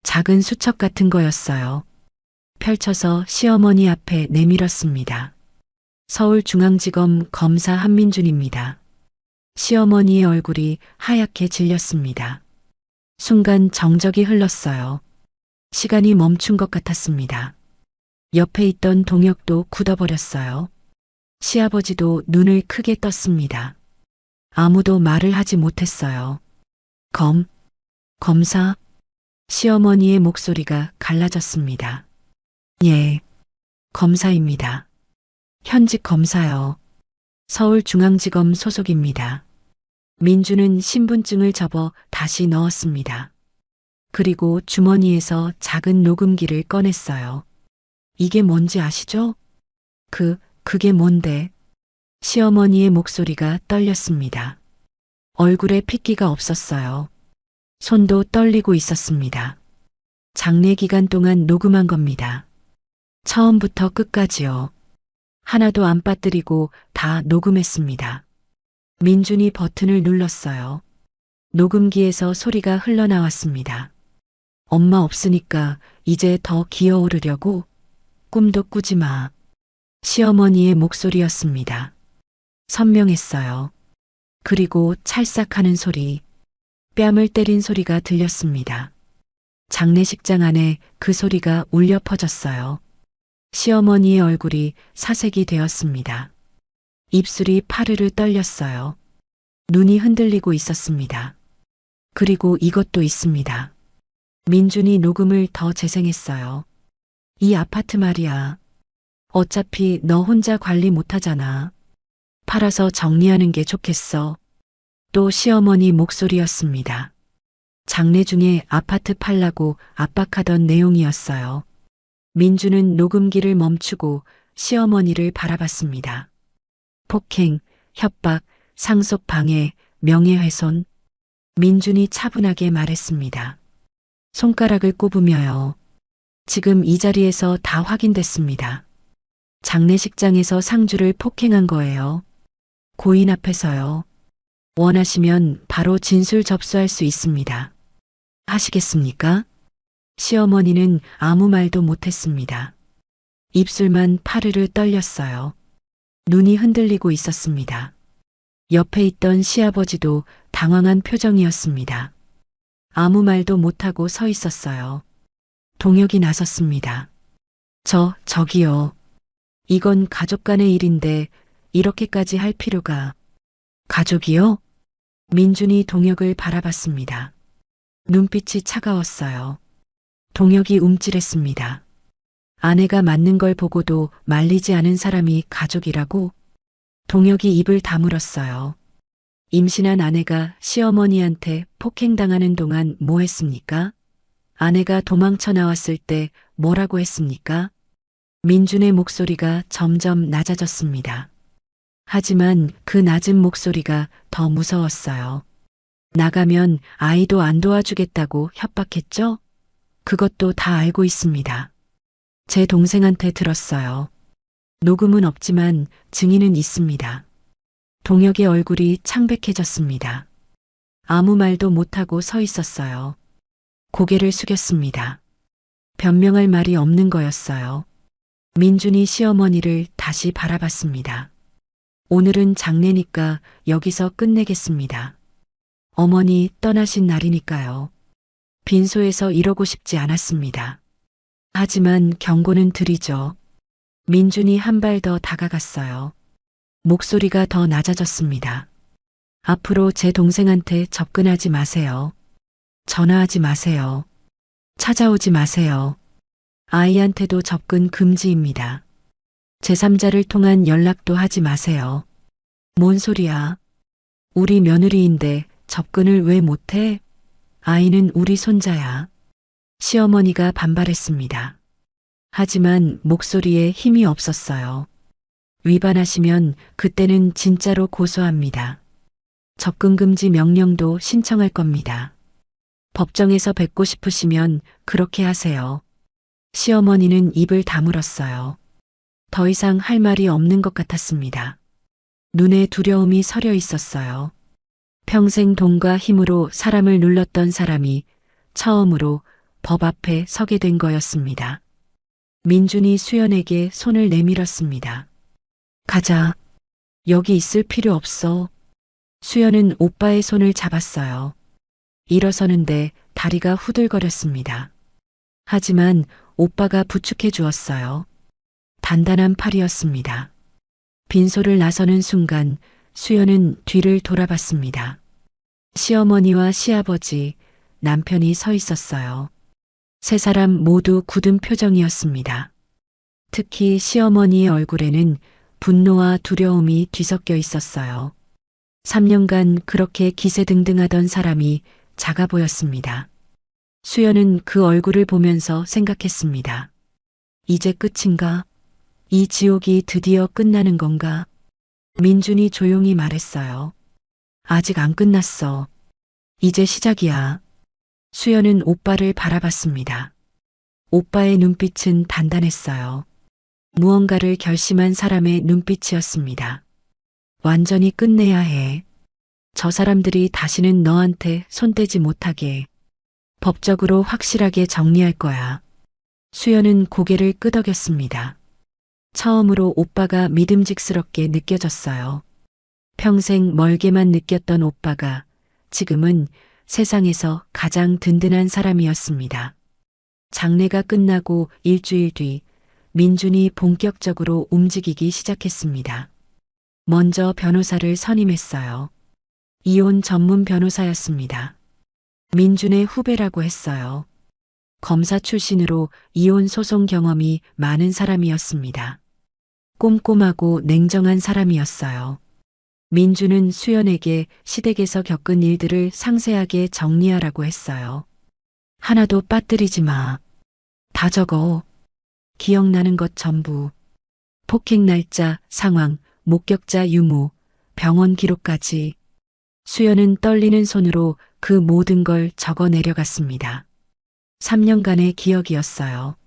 작은 수첩 같은 거였어요. 펼쳐서 시어머니 앞에 내밀었습니다. 서울중앙지검 검사 한민준입니다. 시어머니의 얼굴이 하얗게 질렸습니다. 순간 정적이 흘렀어요. 시간이 멈춘 것 같았습니다. 옆에 있던 동혁도 굳어버렸어요. 시아버지도 눈을 크게 떴습니다. 아무도 말을 하지 못했어요. 검사? 시어머니의 목소리가 갈라졌습니다. 예, 검사입니다. 현직 검사요. 서울중앙지검 소속입니다. 민주는 신분증을 접어 다시 넣었습니다. 그리고 주머니에서 작은 녹음기를 꺼냈어요. 이게 뭔지 아시죠? 그게 뭔데? 시어머니의 목소리가 떨렸습니다. 얼굴에 핏기가 없었어요. 손도 떨리고 있었습니다. 장례 기간 동안 녹음한 겁니다. 처음부터 끝까지요. 하나도 안 빠뜨리고 다 녹음했습니다. 민준이 버튼을 눌렀어요. 녹음기에서 소리가 흘러나왔습니다. 엄마 없으니까 이제 더 기어오르려고? 꿈도 꾸지 마. 시어머니의 목소리였습니다. 선명했어요. 그리고 찰싹하는 소리, 뺨을 때린 소리가 들렸습니다. 장례식장 안에 그 소리가 울려 퍼졌어요. 시어머니의 얼굴이 사색이 되었습니다. 입술이 파르르 떨렸어요. 눈이 흔들리고 있었습니다. 그리고 이것도 있습니다. 민준이 녹음을 더 재생했어요. 이 아파트 말이야. 어차피 너 혼자 관리 못하잖아. 팔아서 정리하는 게 좋겠어. 또 시어머니 목소리였습니다. 장례 중에 아파트 팔라고 압박하던 내용이었어요. 민주는 녹음기를 멈추고 시어머니를 바라봤습니다. 폭행, 협박, 상속방해, 명예훼손. 민준이 차분하게 말했습니다. 손가락을 꼽으며요. 지금 이 자리에서 다 확인됐습니다. 장례식장에서 상주를 폭행한 거예요. 고인 앞에서요. 원하시면 바로 진술 접수할 수 있습니다. 하시겠습니까? 시어머니는 아무 말도 못했습니다. 입술만 파르르 떨렸어요. 눈이 흔들리고 있었습니다. 옆에 있던 시아버지도 당황한 표정이었습니다. 아무 말도 못하고 서 있었어요. 동혁이 나섰습니다. 저기요. 이건 가족 간의 일인데 이렇게까지 할 필요가. 가족이요? 민준이 동혁을 바라봤습니다. 눈빛이 차가웠어요. 동혁이 움찔했습니다. 아내가 맞는 걸 보고도 말리지 않은 사람이 가족이라고? 동혁이 입을 다물었어요. 임신한 아내가 시어머니한테 폭행당하는 동안 뭐 했습니까? 아내가 도망쳐 나왔을 때 뭐라고 했습니까? 민준의 목소리가 점점 낮아졌습니다. 하지만 그 낮은 목소리가 더 무서웠어요. 나가면 아이도 안 도와주겠다고 협박했죠? 그것도 다 알고 있습니다. 제 동생한테 들었어요. 녹음은 없지만 증인은 있습니다. 동혁의 얼굴이 창백해졌습니다. 아무 말도 못하고 서 있었어요. 고개를 숙였습니다. 변명할 말이 없는 거였어요. 민준이 시어머니를 다시 바라봤습니다. 오늘은 장례니까 여기서 끝내겠습니다. 어머니 떠나신 날이니까요. 빈소에서 이러고 싶지 않았습니다. 하지만 경고는 드리죠. 민준이 한 발 더 다가갔어요. 목소리가 더 낮아졌습니다. 앞으로 제 동생한테 접근하지 마세요. 전화하지 마세요. 찾아오지 마세요. 아이한테도 접근 금지입니다. 제3자를 통한 연락도 하지 마세요. 뭔 소리야? 우리 며느리인데 접근을 왜 못해? 아이는 우리 손자야. 시어머니가 반발했습니다. 하지만 목소리에 힘이 없었어요. 위반하시면 그때는 진짜로 고소합니다. 접근금지 명령도 신청할 겁니다. 법정에서 뵙고 싶으시면 그렇게 하세요. 시어머니는 입을 다물었어요. 더 이상 할 말이 없는 것 같았습니다. 눈에 두려움이 서려 있었어요. 평생 돈과 힘으로 사람을 눌렀던 사람이 처음으로 법 앞에 서게 된 거였습니다. 민준이 수연에게 손을 내밀었습니다. 가자. 여기 있을 필요 없어. 수연은 오빠의 손을 잡았어요. 일어서는데 다리가 후들거렸습니다. 하지만 오빠가 부축해 주었어요. 단단한 팔이었습니다. 빈소를 나서는 순간 수연은 뒤를 돌아봤습니다. 시어머니와 시아버지, 남편이 서 있었어요. 세 사람 모두 굳은 표정이었습니다. 특히 시어머니의 얼굴에는 분노와 두려움이 뒤섞여 있었어요. 3년간 그렇게 기세등등하던 사람이 작아 보였습니다. 수연은 그 얼굴을 보면서 생각했습니다. 이제 끝인가? 이 지옥이 드디어 끝나는 건가? 민준이 조용히 말했어요. 아직 안 끝났어. 이제 시작이야. 수연은 오빠를 바라봤습니다. 오빠의 눈빛은 단단했어요. 무언가를 결심한 사람의 눈빛이었습니다. 완전히 끝내야 해. 저 사람들이 다시는 너한테 손대지 못하게. 법적으로 확실하게 정리할 거야. 수연은 고개를 끄덕였습니다. 처음으로 오빠가 믿음직스럽게 느껴졌어요. 평생 멀게만 느꼈던 오빠가 지금은 세상에서 가장 든든한 사람이었습니다. 장례가 끝나고 일주일 뒤 민준이 본격적으로 움직이기 시작했습니다. 먼저 변호사를 선임했어요. 이혼 전문 변호사였습니다. 민준의 후배라고 했어요. 검사 출신으로 이혼 소송 경험이 많은 사람이었습니다. 꼼꼼하고 냉정한 사람이었어요. 민준은 수연에게 시댁에서 겪은 일들을 상세하게 정리하라고 했어요. 하나도 빠뜨리지 마. 다 적어. 기억나는 것 전부. 폭행 날짜, 상황, 목격자 유무, 병원 기록까지. 수연은 떨리는 손으로 그 모든 걸 적어 내려갔습니다. 3년간의 기억이었어요.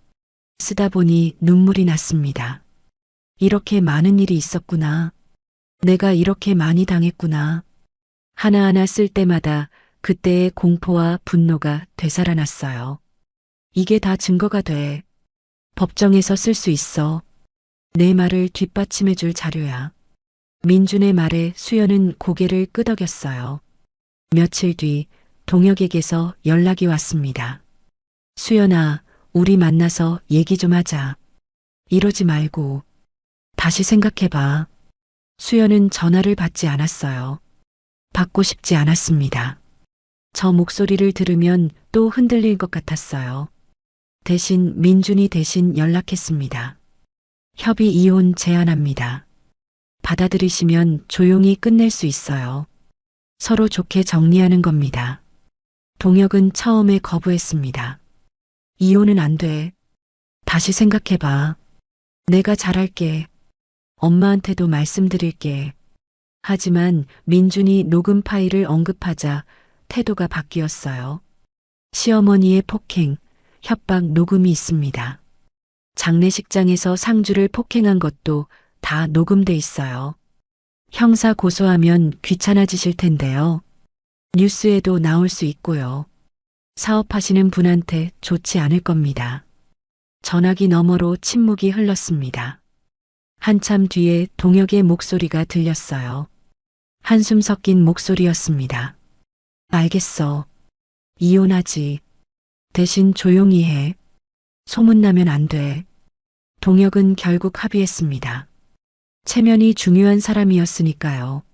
쓰다 보니 눈물이 났습니다. 이렇게 많은 일이 있었구나. 내가 이렇게 많이 당했구나. 하나하나 쓸 때마다 그때의 공포와 분노가 되살아났어요. 이게 다 증거가 돼. 법정에서 쓸 수 있어. 내 말을 뒷받침해 줄 자료야. 민준의 말에 수연은 고개를 끄덕였어요. 며칠 뒤 동혁에게서 연락이 왔습니다. 수연아, 우리 만나서 얘기 좀 하자. 이러지 말고 다시 생각해봐. 수연은 전화를 받지 않았어요. 받고 싶지 않았습니다. 저 목소리를 들으면 또 흔들릴 것 같았어요. 대신 민준이 대신 연락했습니다. 협의 이혼 제안합니다. 받아들이시면 조용히 끝낼 수 있어요. 서로 좋게 정리하는 겁니다. 동혁은 처음에 거부했습니다. 이혼은 안 돼. 다시 생각해봐. 내가 잘할게. 엄마한테도 말씀드릴게. 하지만 민준이 녹음 파일을 언급하자 태도가 바뀌었어요. 시어머니의 폭행, 협박 녹음이 있습니다. 장례식장에서 상주를 폭행한 것도 다 녹음돼 있어요. 형사 고소하면 귀찮아지실 텐데요. 뉴스에도 나올 수 있고요. 사업하시는 분한테 좋지 않을 겁니다. 전화기 너머로 침묵이 흘렀습니다. 한참 뒤에 동혁의 목소리가 들렸어요. 한숨 섞인 목소리였습니다. 알겠어. 이혼하지. 대신 조용히 해. 소문나면 안 돼. 동혁은 결국 합의했습니다. 체면이 중요한 사람이었으니까요.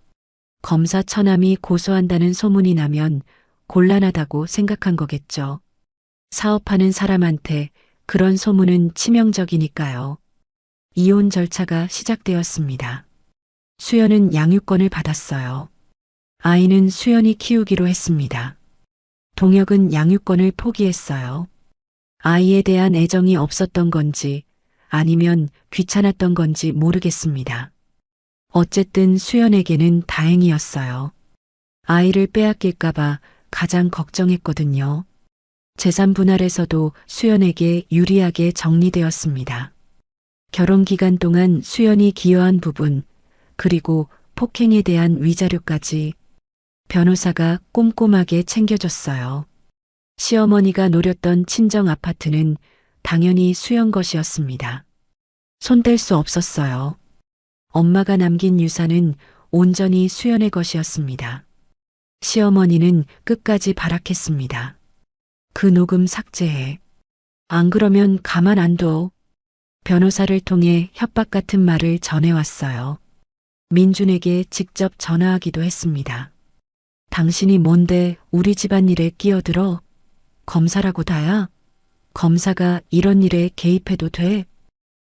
검사 처남이 고소한다는 소문이 나면 곤란하다고 생각한 거겠죠. 사업하는 사람한테 그런 소문은 치명적이니까요. 이혼 절차가 시작되었습니다. 수연은 양육권을 받았어요. 아이는 수연이 키우기로 했습니다. 동혁은 양육권을 포기했어요. 아이에 대한 애정이 없었던 건지 아니면 귀찮았던 건지 모르겠습니다. 어쨌든 수연에게는 다행이었어요. 아이를 빼앗길까봐 가장 걱정했거든요. 재산 분할에서도 수연에게 유리하게 정리되었습니다. 결혼 기간 동안 수연이 기여한 부분, 그리고 폭행에 대한 위자료까지 변호사가 꼼꼼하게 챙겨줬어요. 시어머니가 노렸던 친정 아파트는 당연히 수연 것이었습니다. 손댈 수 없었어요. 엄마가 남긴 유산은 온전히 수연의 것이었습니다. 시어머니는 끝까지 발악했습니다. 그 녹음 삭제해. 안 그러면 가만 안 둬. 변호사를 통해 협박 같은 말을 전해왔어요. 민준에게 직접 전화하기도 했습니다. 당신이 뭔데 우리 집안일에 끼어들어? 검사라고 다야? 검사가 이런 일에 개입해도 돼?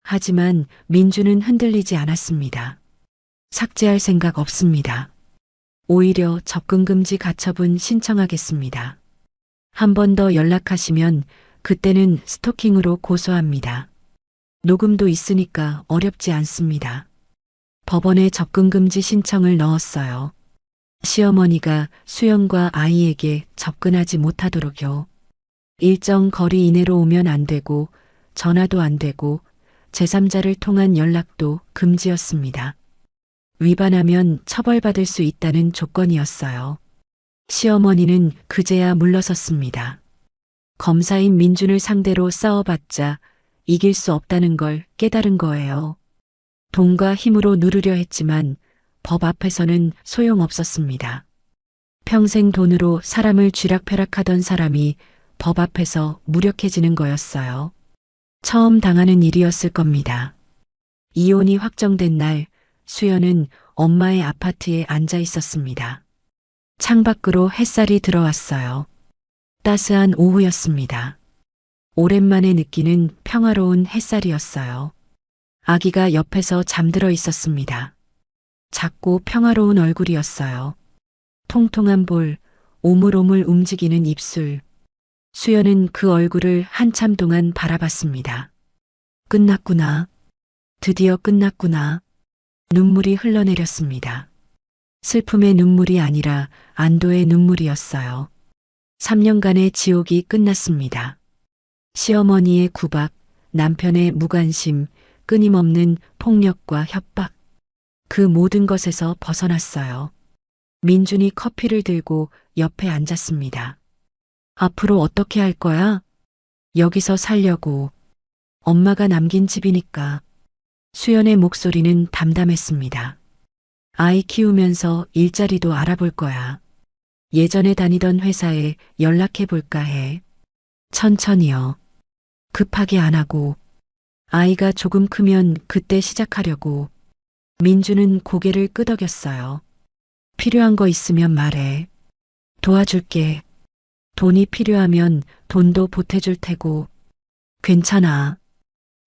하지만 민준은 흔들리지 않았습니다. 삭제할 생각 없습니다. 오히려 접근금지 가처분 신청하겠습니다. 한 번 더 연락하시면 그때는 스토킹으로 고소합니다. 녹음도 있으니까 어렵지 않습니다. 법원에 접근금지 신청을 넣었어요. 시어머니가 수연과 아이에게 접근하지 못하도록요. 일정 거리 이내로 오면 안 되고 전화도 안 되고 제3자를 통한 연락도 금지였습니다. 위반하면 처벌받을 수 있다는 조건이었어요. 시어머니는 그제야 물러섰습니다. 검사인 민준을 상대로 싸워봤자 이길 수 없다는 걸 깨달은 거예요. 돈과 힘으로 누르려 했지만 법 앞에서는 소용없었습니다. 평생 돈으로 사람을 쥐락펴락하던 사람이 법 앞에서 무력해지는 거였어요. 처음 당하는 일이었을 겁니다. 이혼이 확정된 날 수연은 엄마의 아파트에 앉아 있었습니다. 창밖으로 햇살이 들어왔어요. 따스한 오후였습니다. 오랜만에 느끼는 평화로운 햇살이었어요. 아기가 옆에서 잠들어 있었습니다. 작고 평화로운 얼굴이었어요. 통통한 볼, 오물오물 움직이는 입술. 수연은 그 얼굴을 한참 동안 바라봤습니다. 끝났구나. 드디어 끝났구나. 눈물이 흘러내렸습니다. 슬픔의 눈물이 아니라 안도의 눈물이었어요. 3년간의 지옥이 끝났습니다. 시어머니의 구박, 남편의 무관심, 끊임없는 폭력과 협박. 그 모든 것에서 벗어났어요. 민준이 커피를 들고 옆에 앉았습니다. 앞으로 어떻게 할 거야? 여기서 살려고. 엄마가 남긴 집이니까. 수연의 목소리는 담담했습니다. 아이 키우면서 일자리도 알아볼 거야. 예전에 다니던 회사에 연락해 볼까 해. 천천히요. 급하게 안 하고. 아이가 조금 크면 그때 시작하려고. 민주는 고개를 끄덕였어요. 필요한 거 있으면 말해. 도와줄게. 돈이 필요하면 돈도 보태줄 테고. 괜찮아.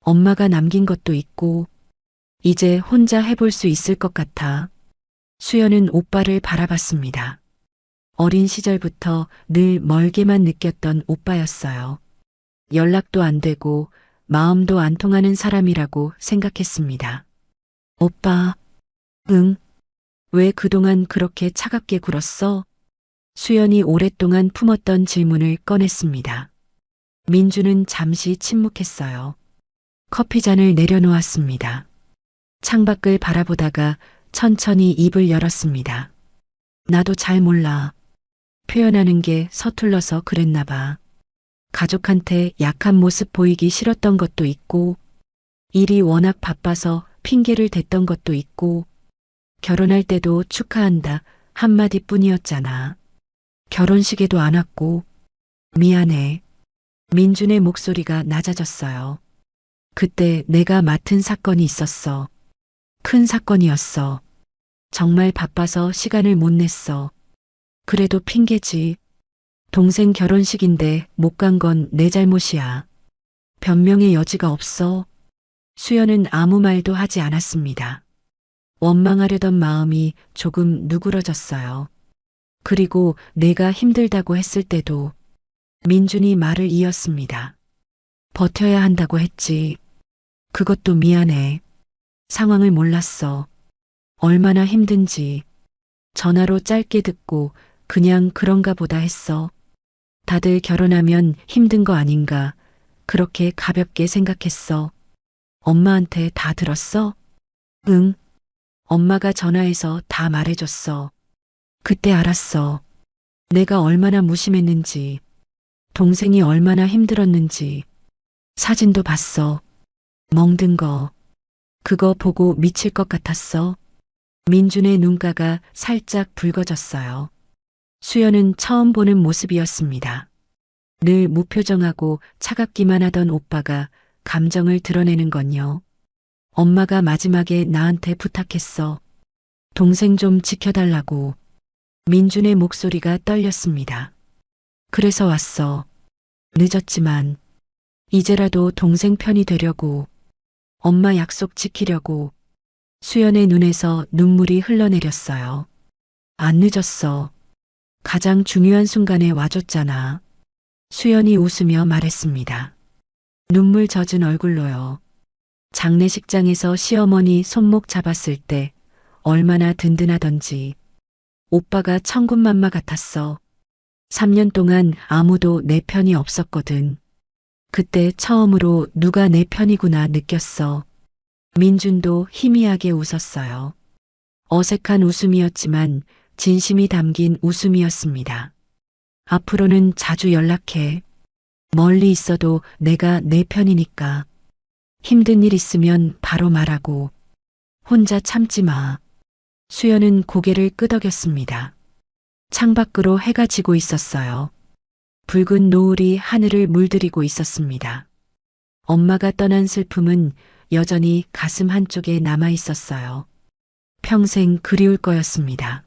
엄마가 남긴 것도 있고. 이제 혼자 해볼 수 있을 것 같아. 수연은 오빠를 바라봤습니다. 어린 시절부터 늘 멀게만 느꼈던 오빠였어요. 연락도 안 되고 마음도 안 통하는 사람이라고 생각했습니다. 오빠, 응? 왜 그동안 그렇게 차갑게 굴었어? 수연이 오랫동안 품었던 질문을 꺼냈습니다. 민주는 잠시 침묵했어요. 커피잔을 내려놓았습니다. 창밖을 바라보다가 천천히 입을 열었습니다. 나도 잘 몰라. 표현하는 게 서툴러서 그랬나 봐. 가족한테 약한 모습 보이기 싫었던 것도 있고, 일이 워낙 바빠서 핑계를 댔던 것도 있고, 결혼할 때도 축하한다 한마디뿐이었잖아. 결혼식에도 안 왔고, 미안해. 민준의 목소리가 낮아졌어요. 그때 내가 맡은 사건이 있었어. 큰 사건이었어. 정말 바빠서 시간을 못 냈어. 그래도 핑계지. 동생 결혼식인데 못 간 건 내 잘못이야. 변명의 여지가 없어. 수연은 아무 말도 하지 않았습니다. 원망하려던 마음이 조금 누그러졌어요. 그리고 내가 힘들다고 했을 때도 민준이 말을 이었습니다. 버텨야 한다고 했지. 그것도 미안해. 상황을 몰랐어. 얼마나 힘든지. 전화로 짧게 듣고 그냥 그런가 보다 했어. 다들 결혼하면 힘든 거 아닌가. 그렇게 가볍게 생각했어. 엄마한테 다 들었어? 응. 엄마가 전화해서 다 말해줬어. 그때 알았어. 내가 얼마나 무심했는지. 동생이 얼마나 힘들었는지. 사진도 봤어. 멍든 거. 그거 보고 미칠 것 같았어. 민준의 눈가가 살짝 붉어졌어요. 수연은 처음 보는 모습이었습니다. 늘 무표정하고 차갑기만 하던 오빠가 감정을 드러내는 건요. 엄마가 마지막에 나한테 부탁했어. 동생 좀 지켜달라고. 민준의 목소리가 떨렸습니다. 그래서 왔어. 늦었지만 이제라도 동생 편이 되려고. 엄마 약속 지키려고. 수연의 눈에서 눈물이 흘러내렸어요. 안 늦었어. 가장 중요한 순간에 와줬잖아. 수연이 웃으며 말했습니다. 눈물 젖은 얼굴로요. 장례식장에서 시어머니 손목 잡았을 때 얼마나 든든하던지. 오빠가 천군만마 같았어. 3년 동안 아무도 내 편이 없었거든. 그때 처음으로 누가 내 편이구나 느꼈어. 민준도 희미하게 웃었어요. 어색한 웃음이었지만 진심이 담긴 웃음이었습니다. 앞으로는 자주 연락해. 멀리 있어도 내가 내 편이니까. 힘든 일 있으면 바로 말하고. 혼자 참지 마. 수연은 고개를 끄덕였습니다. 창밖으로 해가 지고 있었어요. 붉은 노을이 하늘을 물들이고 있었습니다. 엄마가 떠난 슬픔은 여전히 가슴 한쪽에 남아 있었어요. 평생 그리울 거였습니다.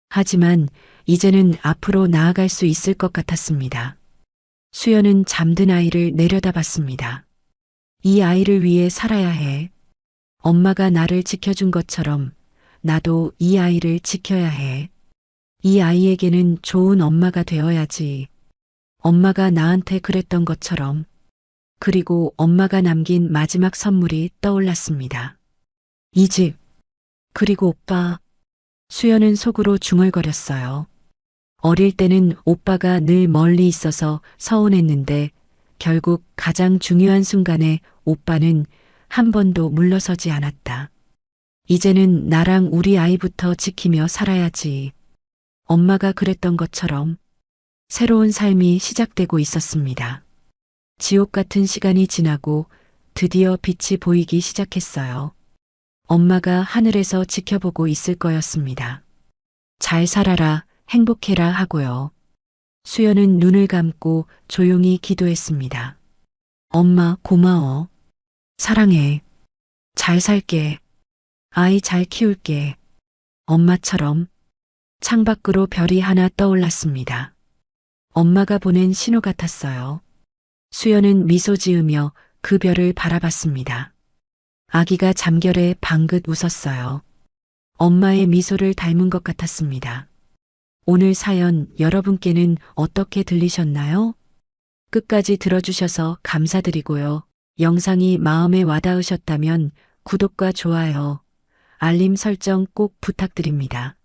하지만 이제는 앞으로 나아갈 수 있을 것 같았습니다. 수연은 잠든 아이를 내려다봤습니다. 이 아이를 위해 살아야 해. 엄마가 나를 지켜준 것처럼 나도 이 아이를 지켜야 해. 이 아이에게는 좋은 엄마가 되어야지. 엄마가 나한테 그랬던 것처럼. 그리고 엄마가 남긴 마지막 선물이 떠올랐습니다. 이 집. 그리고 오빠. 수연은 속으로 중얼거렸어요. 어릴 때는 오빠가 늘 멀리 있어서 서운했는데 결국 가장 중요한 순간에 오빠는 한 번도 물러서지 않았다. 이제는 나랑 우리 아이부터 지키며 살아야지. 엄마가 그랬던 것처럼 새로운 삶이 시작되고 있었습니다. 지옥 같은 시간이 지나고 드디어 빛이 보이기 시작했어요. 엄마가 하늘에서 지켜보고 있을 거였습니다. 잘 살아라, 행복해라 하고요. 수연은 눈을 감고 조용히 기도했습니다. 엄마 고마워. 사랑해. 잘 살게. 아이 잘 키울게. 엄마처럼. 창밖으로 별이 하나 떠올랐습니다. 엄마가 보낸 신호 같았어요. 수연은 미소 지으며 그 별을 바라봤습니다. 아기가 잠결에 방긋 웃었어요. 엄마의 미소를 닮은 것 같았습니다. 오늘 사연 여러분께는 어떻게 들리셨나요? 끝까지 들어주셔서 감사드리고요. 영상이 마음에 와닿으셨다면 구독과 좋아요, 알림 설정 꼭 부탁드립니다.